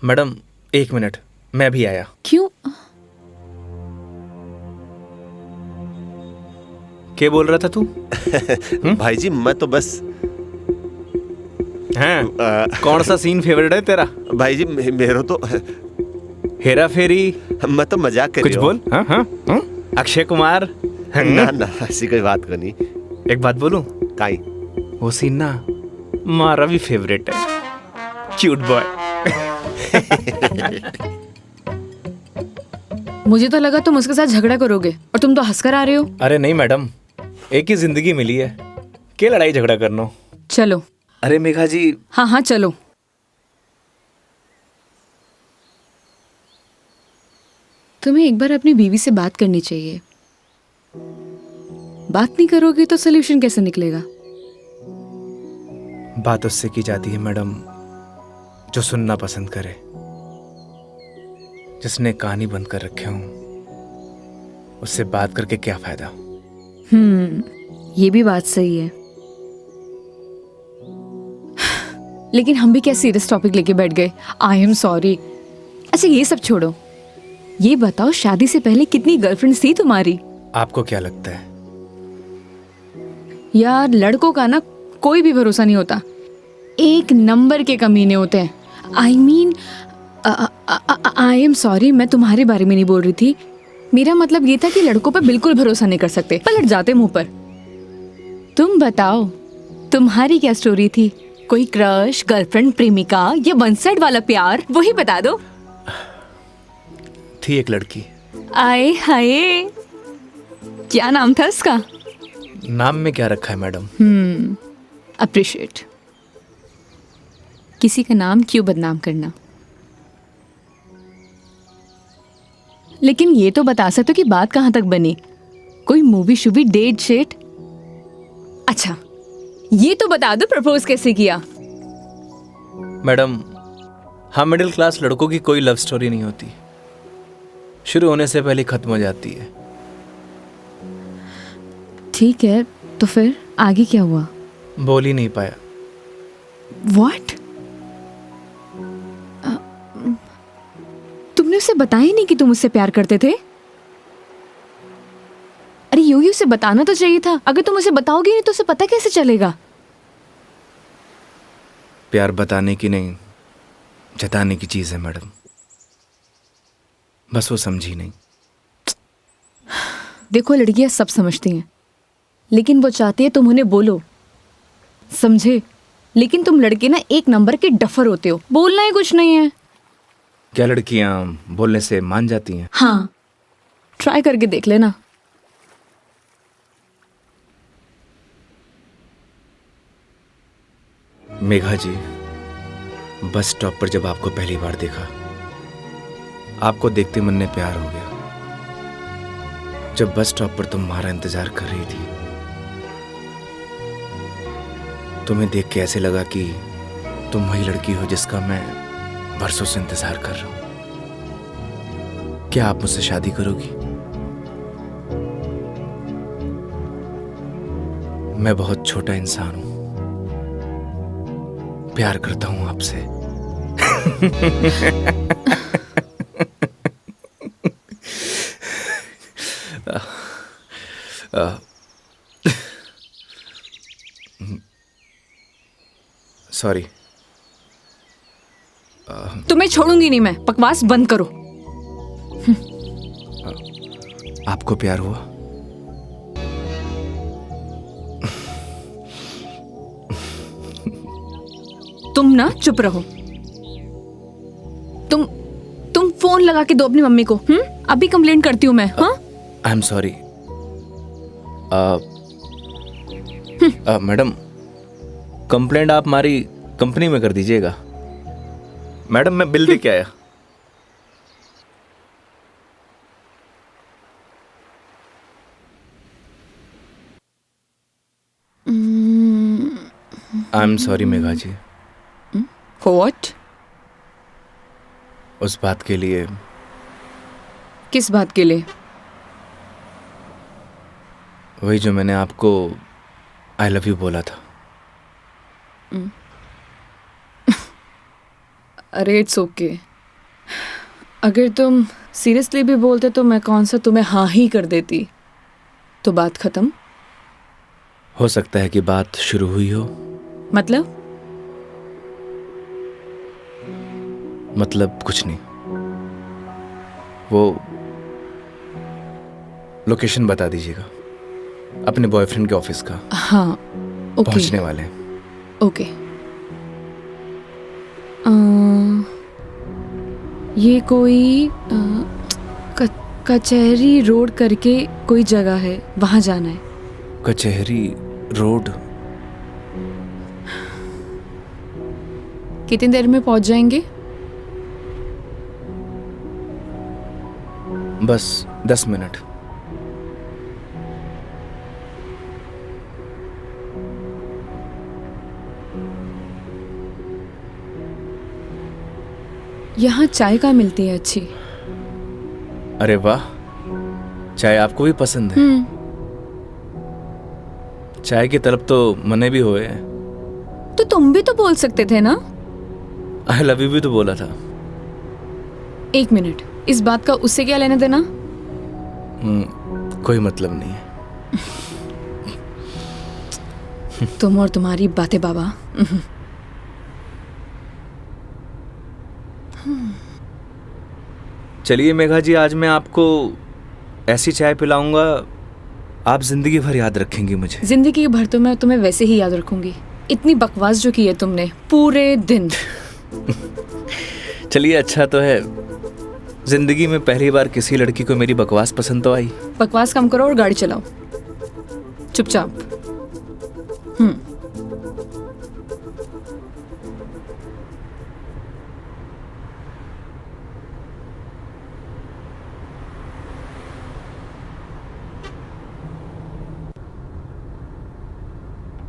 मैडम 1 मिनट, मैं भी आया। क्यों? क्या बोल रहा था तू? भाई जी मैं तो बस हैं? कौन सा सीन फेवरेट है तेरा? भाई जी मेरा तो हेरा फेरी? मैं तो मजाक कर कुछ बोल। हाँ हाँ हाँ? अक्षय कुमार? ना ना ऐसी कोई बात करनी। एक बात बोलूं? काई? वो सीन ना हमारा भी फेवरेट है। Cute boy. मुझे तो लगा तुम उसके साथ झगड़ा करोगे और तुम तो हंसकर आ रहे हो। अरे नहीं मैडम, एक ही जिंदगी मिली है, क्या लड़ाई झगड़ा करना। चलो। अरे मेघा जी। हाँ हाँ चलो। तुम्हें एक बार अपनी बीवी से बात करनी चाहिए। बात नहीं करोगे तो सोल्यूशन कैसे निकलेगा? बात उससे की जाती है मैडम जो सुनना पसंद करे, जिसने कहानी बंद कर रखे हूं। उससे बात करके क्या फायदा? ये भी बात सही है। लेकिन हम भी क्या सीरियस टॉपिक लेके बैठ गए। आई एम सॉरी। अच्छा ये सब छोड़ो, ये बताओ शादी से पहले कितनी गर्लफ्रेंड्स थी तुम्हारी? आपको क्या लगता है? यार लड़कों का ना कोई भी भरोसा नहीं होता, एक नंबर के कमीने होते हैं। I mean I am sorry, मैं तुम्हारे बारे में नहीं बोल रही थी। मेरा मतलब ये था कि लड़कों पर बिल्कुल भरोसा नहीं कर सकते, पलट जाते मुंह पर। तुम बताओ तुम्हारी क्या स्टोरी थी? कोई क्रश, गर्लफ्रेंड, प्रेमिका या वन साइड वाला प्यार, वही बता दो। थी एक लड़की। आए हाय, क्या नाम था उसका? नाम में क्या रखा है मैडम? अप्रिशिएट। किसी का नाम क्यों बदनाम करना। लेकिन ये तो बता सकते हो कि बात कहां तक बनी? कोई मूवी शूवी, डेट शेट? अच्छा ये तो बता दो प्रपोज कैसे किया? मैडम हम मिडिल क्लास लड़कों की कोई लव स्टोरी नहीं होती, शुरू होने से पहले खत्म हो जाती है। ठीक है, तो फिर आगे क्या हुआ? बोल ही नहीं पाया। What? तुमने उसे बताया ही नहीं कि तुम उससे प्यार करते थे? अरे योगी उसे बताना तो चाहिए था। अगर तुम उसे बताओगे नहीं तो उसे पता कैसे चलेगा? प्यार बताने की नहीं, जताने की चीज है मैडम, बस वो समझी नहीं। देखो लड़कियां सब समझती हैं, लेकिन वो चाहती है तुम उन्हें बोलो, समझे? लेकिन तुम लड़के ना एक नंबर के डफर होते हो, बोलना ही कुछ नहीं है। क्या लड़कियां बोलने से मान जाती हैं? हाँ, ट्राई करके देख लेना। मेघा जी, बस स्टॉप पर जब आपको पहली बार देखा आपको देखते मन में प्यार हो गया। जब बस स्टॉप पर तुम हमारा इंतजार कर रही थी, तुम्हें देख के ऐसे लगा कि तुम वही लड़की हो जिसका मैं बरसों से इंतजार कर रहा हूं। क्या आप मुझसे शादी करोगी? मैं बहुत छोटा इंसान हूं, प्यार करता हूं आपसे। सॉरी। तुम्हें छोड़ूंगी नहीं मैं, बकवास बंद करो। आपको प्यार हुआ? तुम ना चुप रहो। तुम फोन लगा के दो अपनी मम्मी को। अभी कंप्लेंट करती हूँ मैं। हाँ, आई एम सॉरी। मैडम, कंप्लेंट आप हमारी कंपनी में कर दीजिएगा। मैडम, मैं बिल दे के आया। I am sorry Megha ji. What? उस बात के लिए। किस बात के लिए? वही जो मैंने आपको आई लव यू बोला था। अरे इट्स ओके। अगर तुम सीरियसली भी बोलते तो मैं कौन सा तुम्हें हाँ ही कर देती, तो बात खत्म। हो सकता है कि बात शुरू हुई हो। मतलब कुछ नहीं। वो लोकेशन बता दीजिएगा अपने बॉयफ्रेंड के ऑफिस का। हाँ, ओके। पहुंचने वाले हैं। ओके। ये कोई कचहरी रोड करके कोई जगह है, वहां जाना है। कचहरी रोड? कितनी देर में पहुंच जाएंगे? बस 10 मिनट। यहाँ चाय कहाँ मिलती है अच्छी? अरे वाह, चाय आपको भी पसंद है? चाय की तरफ तो मने भी हुए हैं। तो तुम भी तो बोल सकते थे ना। आई लव यू भी तो बोला था। 1 मिनट, इस बात का उससे क्या लेना देना? कोई मतलब नहीं है। तुम और तुम्हारी बातें बाबा। चलिए मेघा जी, आज मैं आपको ऐसी चाय पिलाऊंगा, आप जिंदगी भर याद रखेंगी मुझे। जिंदगी भर तो मैं तुम्हें वैसे ही याद रखूंगी। इतनी बकवास जो की है तुमने पूरे दिन। चलिए, अच्छा तो है, जिंदगी में पहली बार किसी लड़की को मेरी बकवास पसंद तो आई। बकवास कम करो और गाड़ी चलाओ चुपचाप।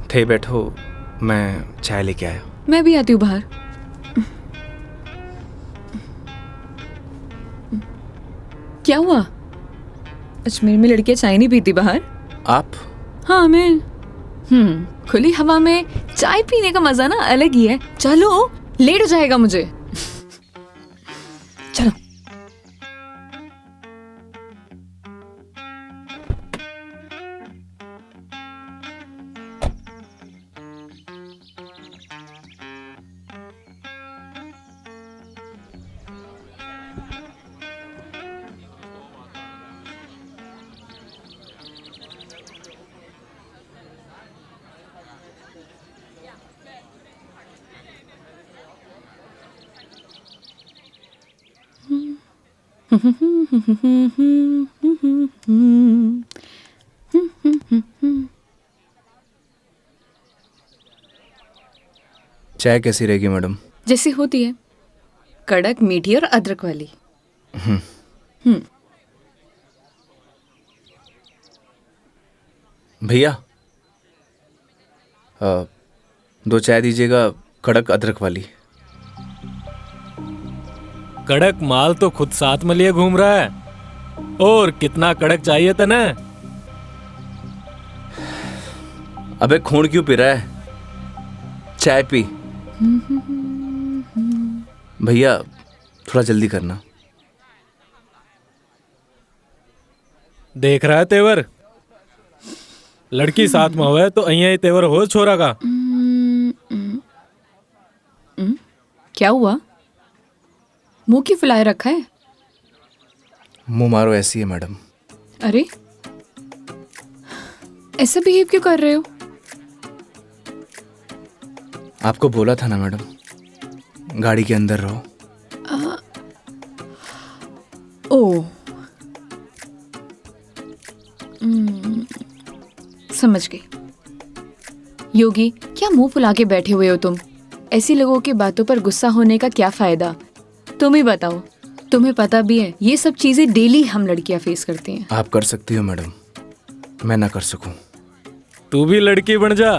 थे बैठो, मैं चाय लेके आया। मैं भी आती हूँ बाहर। क्या हुआ? अजमेर में लड़कियां चाय नहीं पीती बाहर? आप? हाँ, मैं। खुली हवा में चाय पीने का मजा ना अलग ही है। चलो, लेट हो जाएगा मुझे। चलो। चाय कैसी रहेगी मैडम? जैसी होती है, कड़क, मीठी और अदरक वाली। भैया 2 चाय दीजिएगा, कड़क अदरक वाली। कड़क माल तो खुद साथ में लिए घूम रहा है, और कितना कड़क चाहिए था ना? अबे खून क्यों पी रहा है, चाय पी। भैया थोड़ा जल्दी करना। देख रहा है तेवर, लड़की साथ में हुआ तो अहिया ही तेवर हो छोरा का। क्या हुआ, मुंह क्यों फुलाए रखा है? मुंह मारो ऐसी है मैडम। अरे ऐसा बिहेव क्यों कर रहे हो? आपको बोला था ना मैडम, गाड़ी के अंदर रहो। ओ समझ गई। योगी, क्या मुंह फुला के बैठे हुए हो तुम? ऐसी लोगों की बातों पर गुस्सा होने का क्या फायदा? तुम ही बताओ, तुम्हें पता भी है ये सब चीजें डेली हम लड़कियां फेस करती हैं। आप कर सकती हो मैडम, मैं ना कर सकूं। तू भी लड़की बन जा,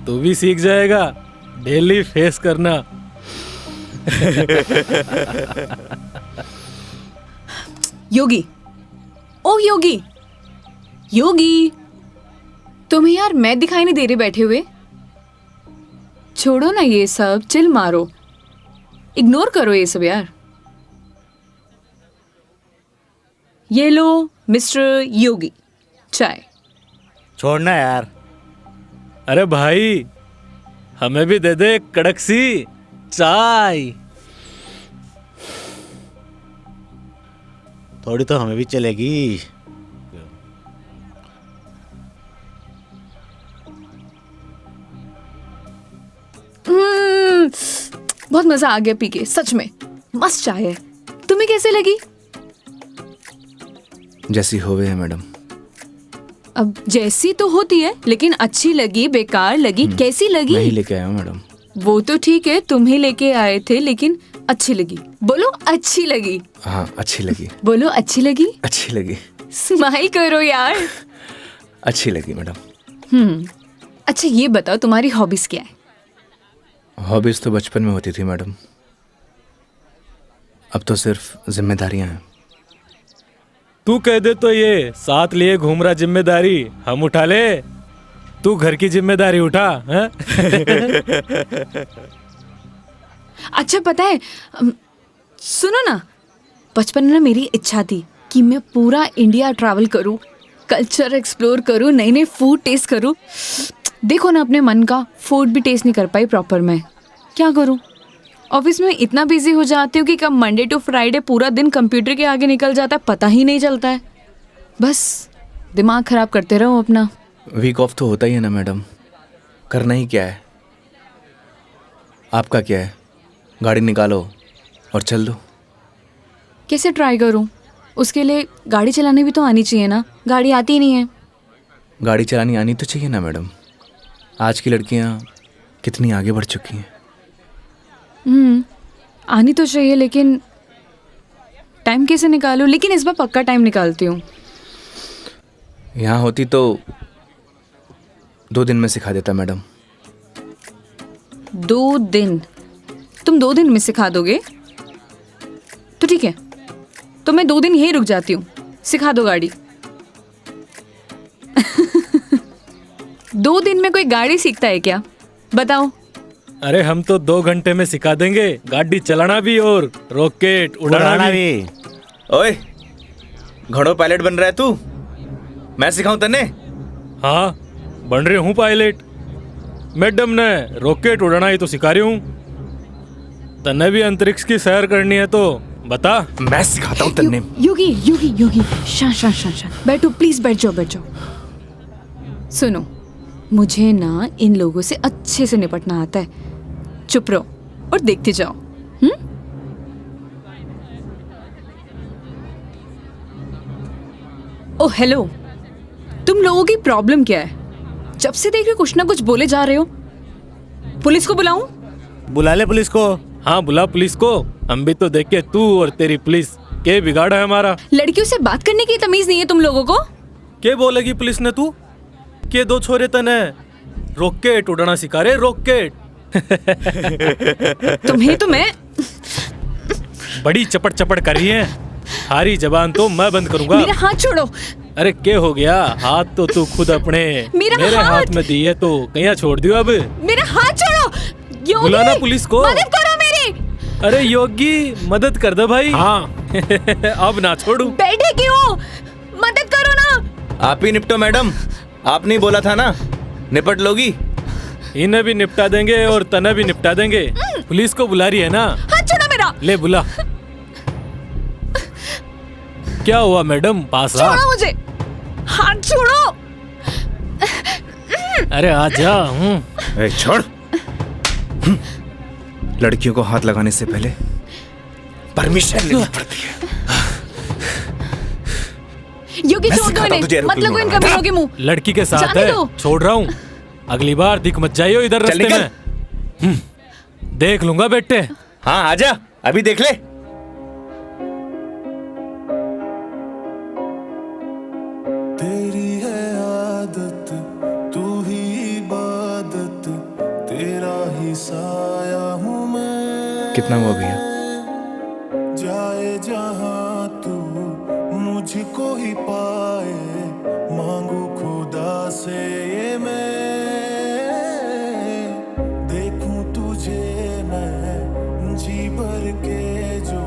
तू भी सीख जाएगा डेली फेस करना। योगी, ओ योगी, योगी, तुम्हें यार मैं दिखाई नहीं दे रही बैठे हुए? छोड़ो ना ये सब, चिल मारो, इग्नोर करो ये सब यार। ये लो मिस्टर योगी, चाय। छोड़ना यार। अरे भाई, हमें भी दे दे कड़क सी चाय। थोड़ी तो हमें भी चलेगी। बहुत मजा आ गया पी के, सच में मस्त चाय है। तुम्हें कैसे लगी? जैसी होवे है मैडम। अब जैसी तो होती है, लेकिन अच्छी लगी, बेकार लगी, कैसी लगी? मैं ही लेके आया हूँ मैडम। वो तो ठीक है, तुम ही लेके आए थे, लेकिन अच्छी लगी। बोलो अच्छी लगी। हाँ अच्छी लगी। बोलो अच्छी लगी। अच्छी लगी। स्माइल करो यार। अच्छी लगी मैडम। अच्छा ये बताओ, तुम्हारी हॉबीज क्या है? हॉबीज तो बचपन में होती थी मैडम, अब तो सिर्फ जिम्मेदारियां हैं। तू कह दे तो ये साथ लिए घूम रहा जिम्मेदारी हम उठा ले, तू घर की जिम्मेदारी उठा है? अच्छा पता है, सुनो ना, बचपन में ना मेरी इच्छा थी कि मैं पूरा इंडिया ट्रैवल करूं, कल्चर एक्सप्लोर करूं, नए नए फूड टेस्ट करूं। देखो ना, अपने मन का फूड भी टेस्ट नहीं कर पाई प्रॉपर। मैं क्या करूं? ऑफिस में इतना बिजी हो जाती हूँ कि कब मंडे टू फ्राइडे पूरा दिन कंप्यूटर के आगे निकल जाता है, पता ही नहीं चलता है। बस दिमाग खराब करते रहो अपना। वीक ऑफ तो होता ही है ना मैडम, करना ही क्या है। आपका क्या है, गाड़ी निकालो और चल दो। कैसे ट्राई करूं? उसके लिए गाड़ी चलानी भी तो आनी चाहिए ना, गाड़ी आती ही नहीं है। गाड़ी चलानी आनी तो चाहिए ना मैडम, आज की लड़कियां कितनी आगे बढ़ चुकी हैं। आनी तो चाहिए, लेकिन टाइम कैसे निकालूं? लेकिन इस बार पक्का टाइम निकालती हूँ। यहाँ होती तो 2 दिन में सिखा देता मैडम। 2 दिन? तुम 2 दिन में सिखा दोगे? तो ठीक है, तो मैं 2 दिन यहीं रुक जाती हूँ, सिखा दो गाड़ी। 2 दिन में कोई गाड़ी सीखता है क्या? बताओ। अरे हम तो 2 घंटे में सिखा देंगे, गाड़ी चलाना भी और रॉकेट उड़ाना भी। ओए, घोड़ो पायलट बन रहा है तू? मैं सिखाऊं तन्ने? हाँ बन रही हूँ पायलट। मैडम ने रॉकेट उड़ाना ही तो सिखा रही हूँ, तन्ने भी अंतरिक्ष की सैर करनी है तो बता। मैं सिखाता हूँ तन्ने। योगी योगी योगी, शांत। बैठो प्लीज, बैठ जाओ। सुनो, मुझे ना इन लोगों से अच्छे से निपटना आता है। चुप रहो और देखते जाओ। ओ हेलो, तुम लोगों की प्रॉब्लम क्या है? जब से देख रहे हो कुछ ना कुछ बोले जा रहे हो। पुलिस को बुलाऊं? बुला ले पुलिस को। हाँ बुला पुलिस को, हम भी तो देखे तू और तेरी पुलिस के बिगाड़ा है हमारा? लड़कियों से बात करने की तमीज नहीं है तुम लोगों को? के बोलेगी पुलिस ने तू के दो छोरे तने रॉकेट उड़ाना सिखा रहे, रॉकेट। तुम्हें तो मैं बड़ी चपड़ चपड़ कर रही है, हारी जबान तो मैं बंद करूंगा। मेरा हाथ छोड़ो। अरे क्या हो गया? हाथ तो तू खुद अपने मेरे हाथ में दी है तो कहीं छोड़ दियो अब। मेरा हाथ छोड़ो। योगी, बुलाना पुलिस को। मदद करो मेरी। अरे योगी मदद कर दे भाई। हाँ अब ना छोड़ू। बैठे क्यों? मदद करो ना। आप ही निपटो मैडम, आपने बोला था ना निपट लोगी। इन्हें भी निपटा देंगे और तने भी निपटा देंगे। पुलिस को बुला रही है ना? हाथ छोड़ो मेरा। ले बुला। क्या हुआ मैडम? पास आ। छोड़ो मुझे, हाथ छोड़ो। अरे आजा। ए, छोड़। लड़कियों को हाथ लगाने से पहले परमिशन लेनी पड़ती है। योगी छोड़ दो इन्हें, मत लगो इन कमीनों के मुंह। लड़की के साथ जाने है, दो। छोड़ रहा हूँ। अगली बार दिख मत जाइयो इधर चल रास्ते निकल। में। देख लूंगा बेटे। हाँ आजा, अभी देख ले। तेरी है आदत, तू ही इबादत, तेरा ही साया हूँ मैं। कितना हुआ भैया? जाए जहाँ तू मुझको ही पाए, मांगू खुदा से ये मैं। देखूं तुझे मैं जी भर के, जो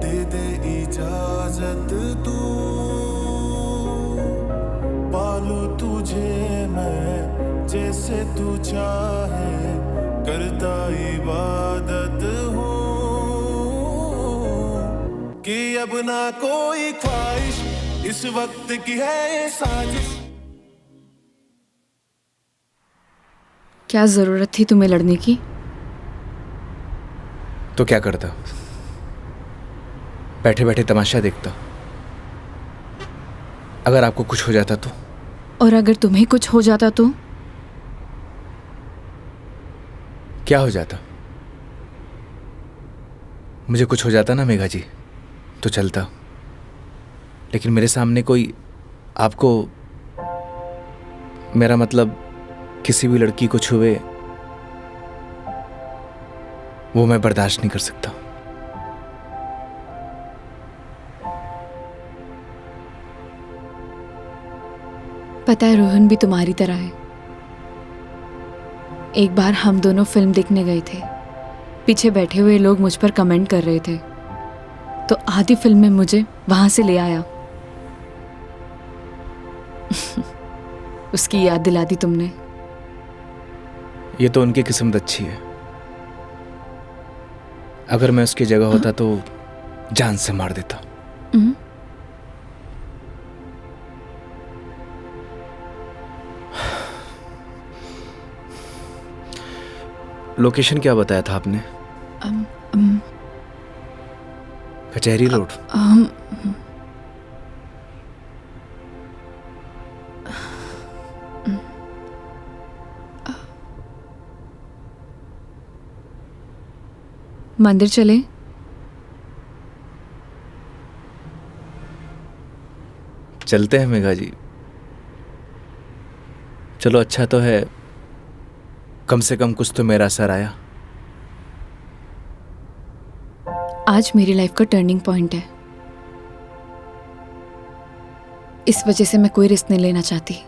दे दे इजाजत तू। पालू तुझे मैं जैसे तू चाहे, करता इबादत हूँ कि अब ना कोई ख्वाहिश, इस वक्त की है ये साजिश। क्या जरूरत थी तुम्हें लड़ने की? तो क्या करता? बैठे बैठे तमाशा देखता। अगर आपको कुछ हो जाता तो? और अगर तुम्हें कुछ हो जाता तो? क्या हो जाता? मुझे कुछ हो जाता ना मेघा जी तो चलता, लेकिन मेरे सामने कोई आपको, मेरा मतलब किसी भी लड़की को छुए, वो मैं बर्दाश्त नहीं कर सकता। पता है रोहन भी तुम्हारी तरह है। एक बार हम दोनों फिल्म देखने गए थे। पीछे बैठे हुए लोग मुझ पर कमेंट कर रहे थे, तो आधी फिल्म में मुझे वहां से ले आया। उसकी याद दिला दी तुमने। ये तो उनकी किस्मत अच्छी है। अगर मैं उसकी जगह होता तो जान से मार देता। लोकेशन क्या बताया था आपने? कचहरी रोड। मंदिर चले? चलते हैं मेघा जी। चलो अच्छा तो है, कम से कम कुछ तो मेरा असर आया। आज मेरी लाइफ का टर्निंग पॉइंट है। इस वजह से मैं कोई रिस्क नहीं लेना चाहती।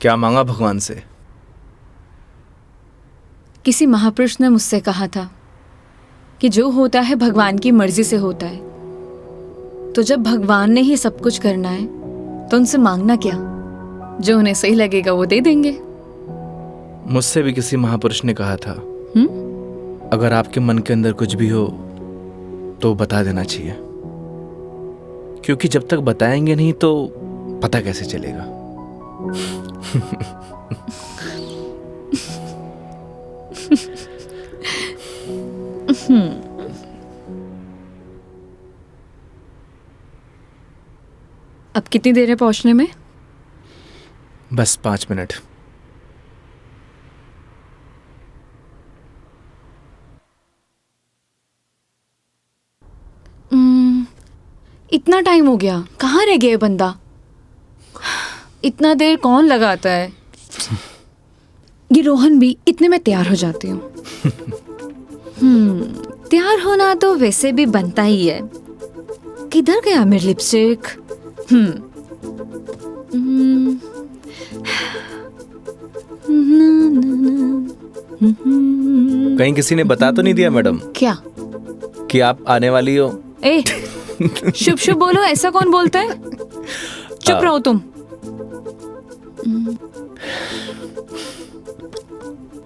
क्या मांगा भगवान से? किसी महापुरुष ने मुझसे कहा था कि जो होता है भगवान की मर्जी से होता है, तो जब भगवान ने ही सब कुछ करना है तो उनसे मांगना क्या, जो उन्हें सही लगेगा वो दे देंगे। मुझसे भी किसी महापुरुष ने कहा था, अगर आपके मन के अंदर कुछ भी हो तो बता देना चाहिए, क्योंकि जब तक बताएंगे नहीं तो पता कैसे चलेगा। अब कितनी देर है पहुंचने में? बस 5 मिनट। इतना टाइम हो गया, कहाँ रह गया ये बंदा? इतना देर कौन लगाता है? ये रोहन भी, इतने में तैयार हो जाती हूँ। तैयार होना तो वैसे भी बनता ही है। किधर गया मेरी लिपस्टिक? कहीं किसी ने बता तो नहीं दिया मैडम क्या? कि आप आने वाली हो? ए, शुभ शुभ बोलो, ऐसा कौन बोलता है? चुप रहो तुम।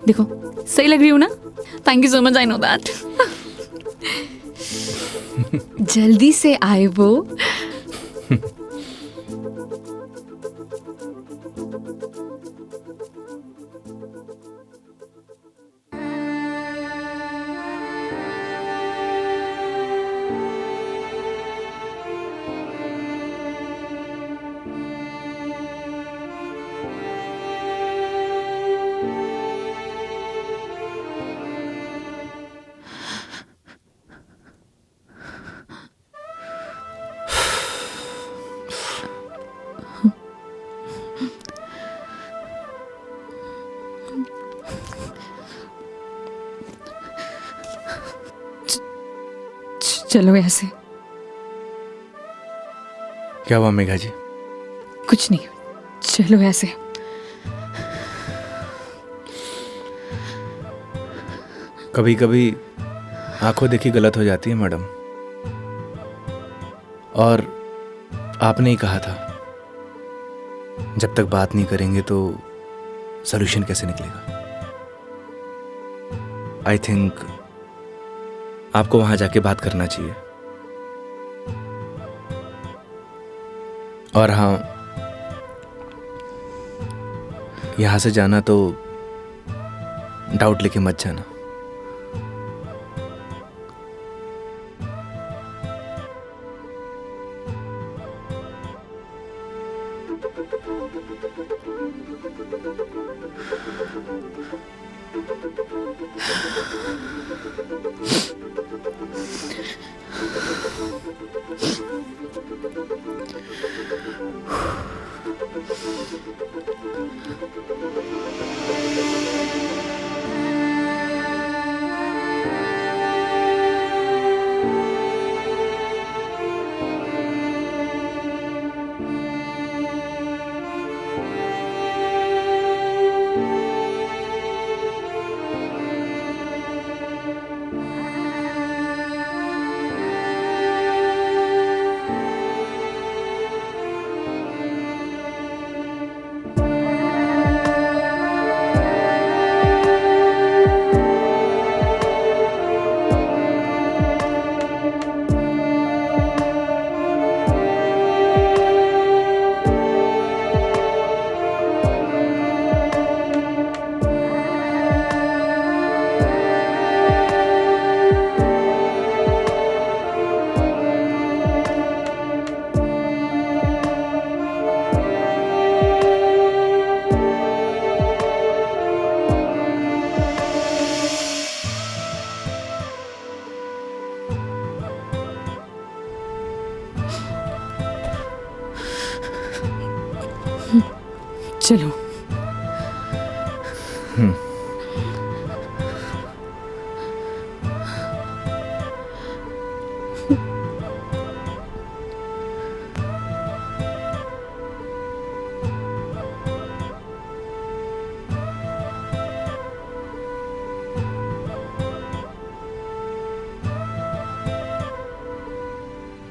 देखो सही लग रही हूँ ना? Thank you so much, I know that. जल्दी से आए वो। चलो ऐसे। क्या हुआ मेघा जी? कुछ नहीं, चलो ऐसे। कभी कभी आंखों देखी गलत हो जाती है मैडम, और आपने ही कहा था जब तक बात नहीं करेंगे तो सॉल्यूशन कैसे निकलेगा। आई थिंक आपको वहां जाके बात करना चाहिए। और हाँ, यहां से जाना तो डाउट लेके मत जाना। चलो।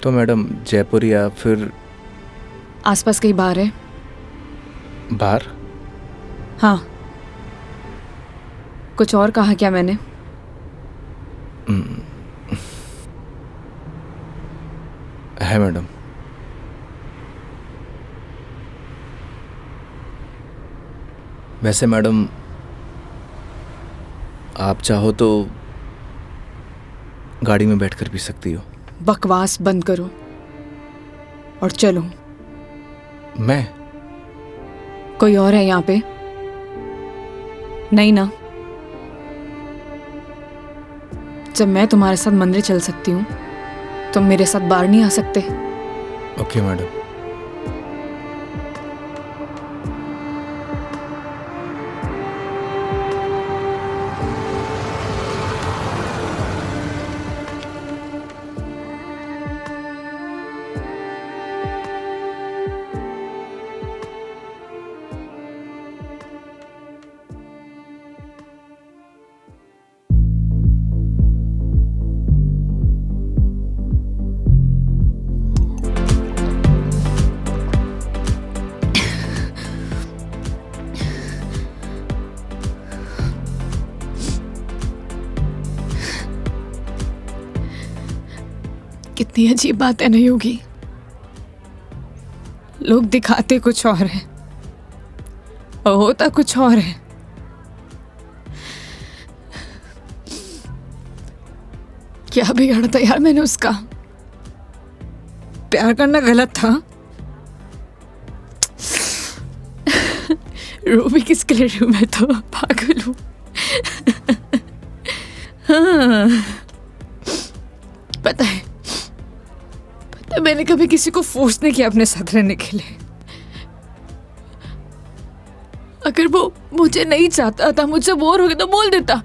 तो मैडम जयपुर या फिर आसपास कहीं बार है? बाहर? हाँ। कुछ और कहा क्या मैंने? है मैडम। वैसे मैडम आप चाहो तो गाड़ी में बैठकर पी सकती हो। बकवास बंद करो और चलो। मैं? कोई और है यहाँ पे? नहीं ना? जब मैं तुम्हारे साथ मंदिर चल सकती हूँ, तुम मेरे साथ बाहर नहीं आ सकते? Okay madam. कितनी अजीब बात है नहीं होगी। लोग दिखाते कुछ और है और होता कुछ और है। क्या बिगाड़ा था यार मैंने उसका? प्यार करना गलत था। रो भी किसके लिए रू? मैं तो पागल हूं। हाँ, पता है मैंने कभी किसी को फोर्स नहीं किया अपने साथ रहने के लिए। अगर वो मुझे नहीं चाहता था, मुझसे बोर हो गया तो बोल देता,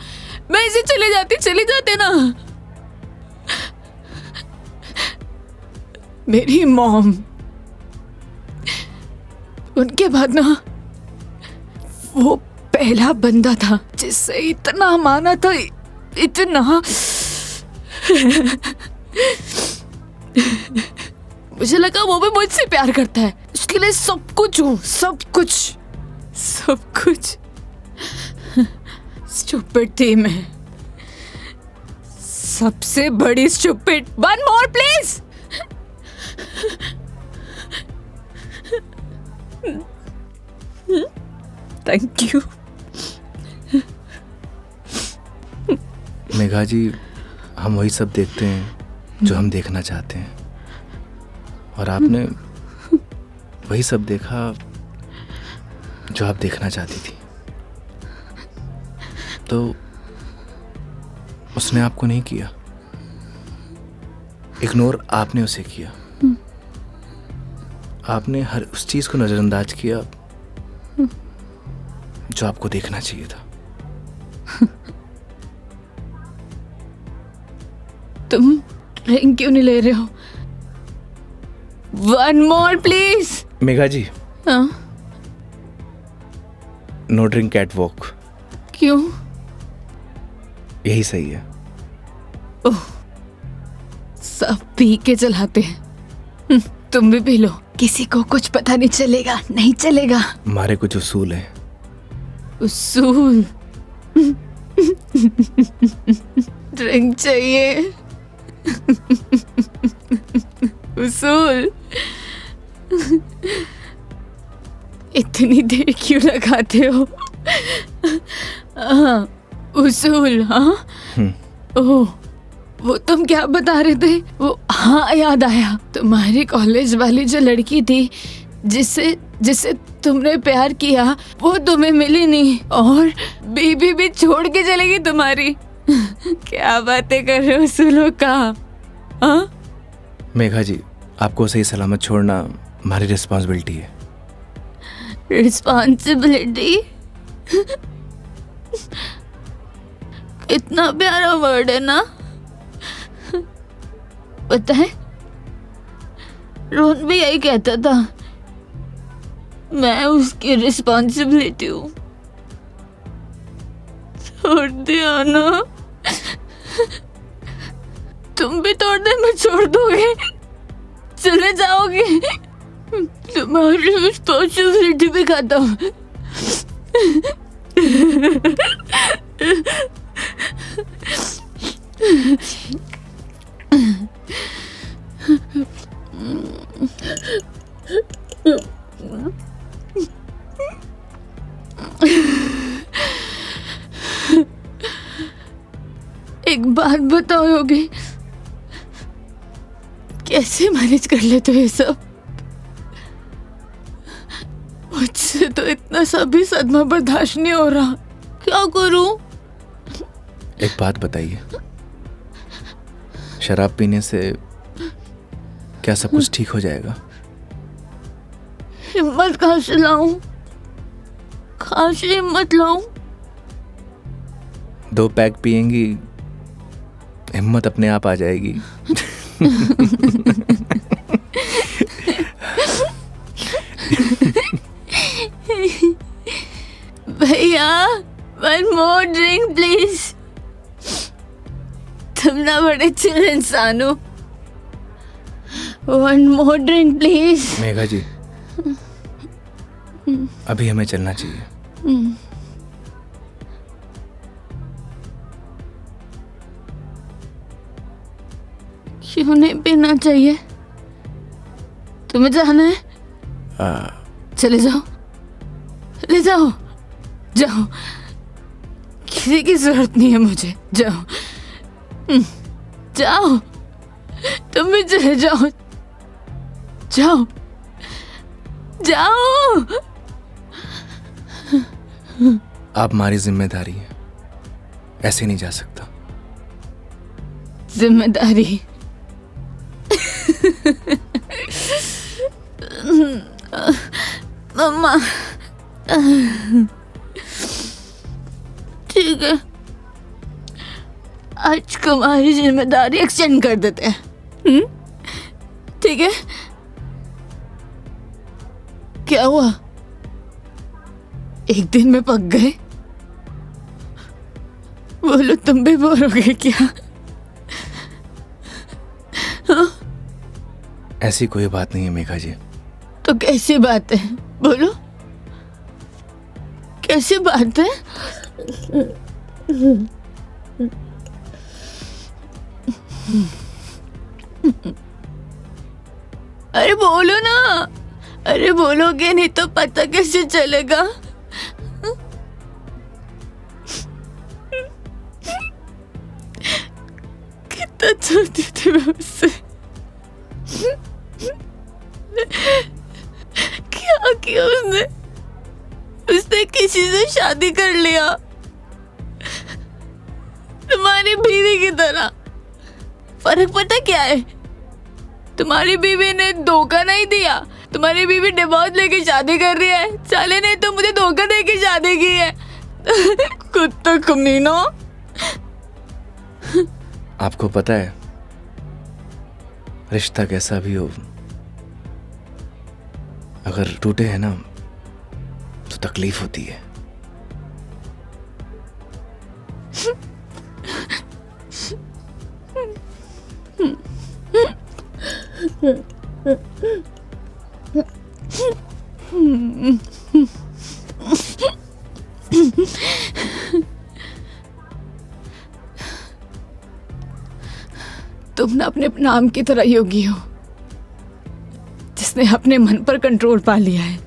मैं इसे चले जाते ना। मेरी मॉम, उनके बाद ना वो पहला बंदा था जिससे इतना माना था, इतना। मुझे लगा वो भी मुझसे प्यार करता है, उसके लिए सब कुछ हूँ, सब कुछ। स्टूपिड थी मैं, सबसे बड़ी stupid. One more please. Thank you. Megha ji, हम वही सब देखते हैं जो हम देखना चाहते हैं, और आपने वही सब देखा जो आप देखना चाहती थी। तो उसने आपको नहीं किया, इग्नोर आपने उसे किया। आपने हर उस चीज को नजरअंदाज किया जो आपको देखना चाहिए था। तुम ड्रिंक क्यों नहीं ले रहे हो? One more please. Megha ji, हाँ? No drink cat walk. क्यों? यही सही है। ओह, सब पी के चलाते हैं। तुम भी पी लो, किसी को कुछ पता नहीं चलेगा। नहीं चलेगा। हमारे कुछ उसूल हैं। उसूल? ड्रिंक चाहिए। उसूल? इतनी देर क्यों लगाते हो? हाँ, उसूल। हाँ, ओह, वो तुम क्या बता रहे थे? वो, हाँ याद आया, तुम्हारी कॉलेज वाली जो लड़की थी जिससे तुमने प्यार किया, वो तुम्हें मिली नहीं और बीबी भी छोड़ के चलेगी तुम्हारी। क्या बातें कर रहे हो उसूलों का? हाँ? मेघा जी, आपको सही सलामत छोड़ना हमारी रिस्पॉन्सिबिलिटी है। रिस्पॉन्सिबिलिटी? इतना प्यारा वर्ड है ना। पता है, रोहन भी यही कहता था, मैं उसकी रिस्पॉन्सिबिलिटी हूँ। छोड़ दिया ना? तुम भी थोड़ी देर में छोड़ दोगे? चले जाओगे? तुम्हारी रिस्पॉन्सिबिलिटी भी खत्म। एक बात बताओ योगी, कैसे मैनेज कर लेते हो ये सब? मुझसे तो इतना सा भी सदमा बर्दाश्त नहीं हो रहा, क्या करूं? एक बात बताइए, शराब पीने से क्या सब कुछ ठीक हो जाएगा? हिम्मत कहाँ से लाऊं? कहाँ से हिम्मत लाऊं? 2 पैक पिएंगी, हिम्मत अपने आप आ जाएगी। भैया, 1 more drink प्लीज। तुम ना बड़े चिल इंसान हो। 1 more drink प्लीज। मेघा जी, अभी हमें चलना चाहिए। क्यों नहीं पीना चाहिए? तुम्हें जाना है? चले जाओ, ले जाओ, जाओ, किसी की जरूरत नहीं है मुझे। जाओ, जाओ, तुम भी चले जाओ, जाओ, जाओ। आप हमारी जिम्मेदारी है, ऐसे नहीं जा सकता। जिम्मेदारी? मम्मा, ठीक है, आज तुम्हारी जिम्मेदारी एक्सटेंड कर देते हैं। ठीक है? क्या हुआ? एक दिन में पक गए? बोलो, तुम भी बोर हो गए क्या? ऐसी कोई बात नहीं है मेघा जी। तो कैसी बात है? बोलो, कैसी बात है? अरे बोलो ना, अरे बोलोगे नहीं तो पता कैसे चलेगा? कितना चाहती थी मैं उससे, क्या किया उसने? उसने किसी से शादी कर लिया, तुम्हारी बीवी की तरह। फर्क पता क्या है? तुम्हारी बीवी ने धोखा नहीं दिया, तुम्हारी बीवी डिवोर्स लेके शादी कर रही है। साले ने तो मुझे धोखा देके शादी की है। कुत्ता कमीना। आपको पता है, रिश्ता कैसा भी हो, अगर टूटे है ना तो तकलीफ होती है। तुम ना अपने नाम की तरह योगी हो, जिसने अपने मन पर कंट्रोल पा लिया है।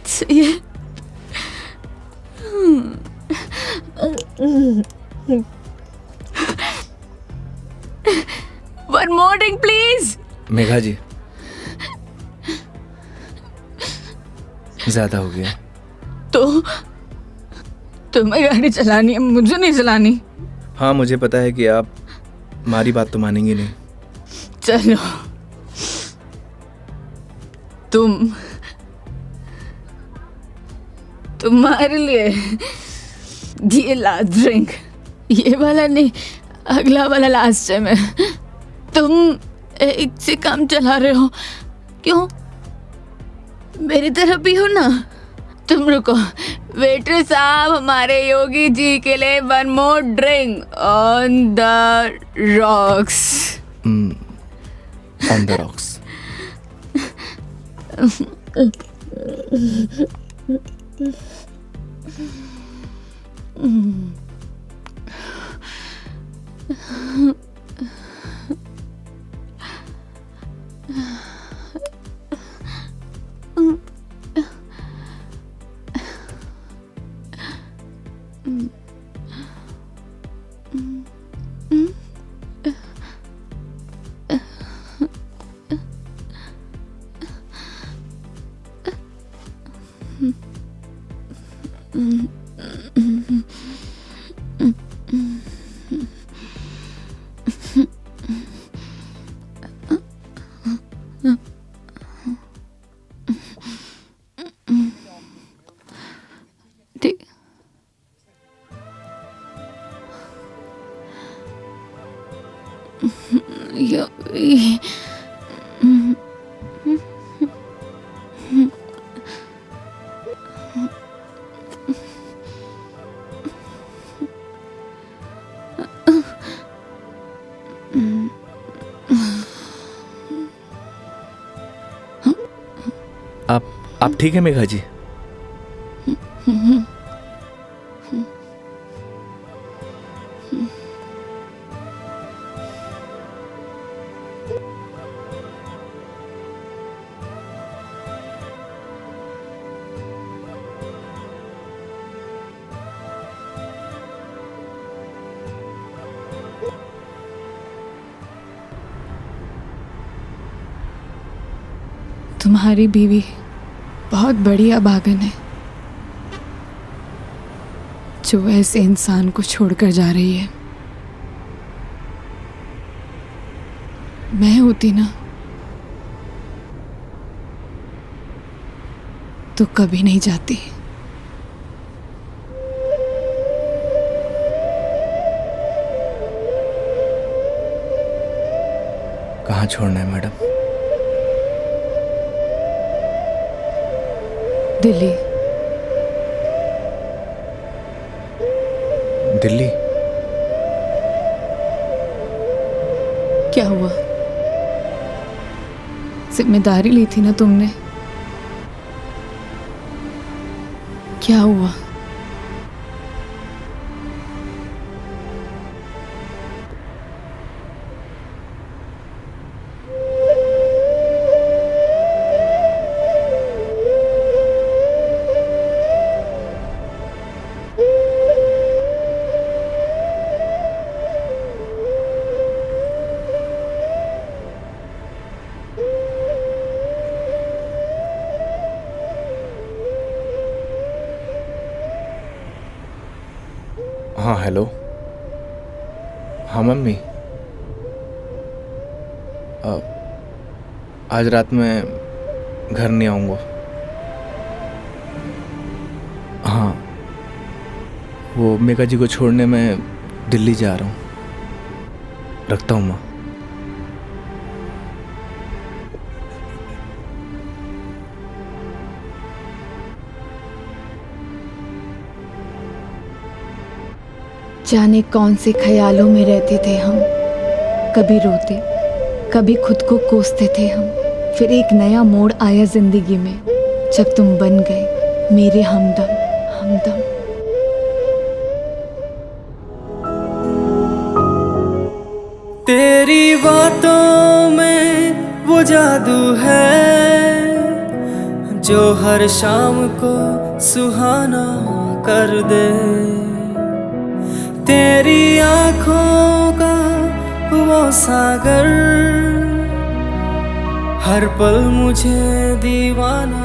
सही है। One more drink, please. Megha जी, ज्यादा हो गया। तो तुम्हें गाड़ी चलानी है, मुझे नहीं चलानी। हाँ, मुझे पता है कि आप हमारी बात तो मानेंगे नहीं। चलो, तुम्हारे लिए ये लास्ट ड्रिंक, ये वाला नहीं, अगला वाला लास्ट टाइम है। तुम एक से काम चला रहे हो, क्यों? मेरी तरह भी हो ना। तुम रुको, वेटर साहब, हमारे योगी जी के लिए 1 more drink on the rocks. On the rocks. ठीक। आप ठीक है मेघा जी? तुम्हारी बीवी बहुत बड़ी अभागन है जो ऐसे इंसान को छोड़कर जा रही है। मैं होती ना तो कभी नहीं जाती। कहाँ छोड़ना है मैडम? दिल्ली। दिल्ली? क्या हुआ? जिम्मेदारी ली थी ना तुमने, क्या हुआ? हाँ हेलो। हाँ मम्मी, आज रात में घर नहीं आऊँगा। हाँ, वो मेघा जी को छोड़ने मैं दिल्ली जा रहा हूँ। रखता हूँ माँ। जाने कौन से ख्यालों में रहते थे हम, कभी रोते कभी खुद को कोसते थे हम। फिर एक नया मोड़ आया जिंदगी में जब तुम बन गए मेरे हमदम हमदम। तेरी बातों में वो जादू है जो हर शाम को सुहाना कर दे। तेरी आँखों का वो सागर हर पल मुझे दीवाना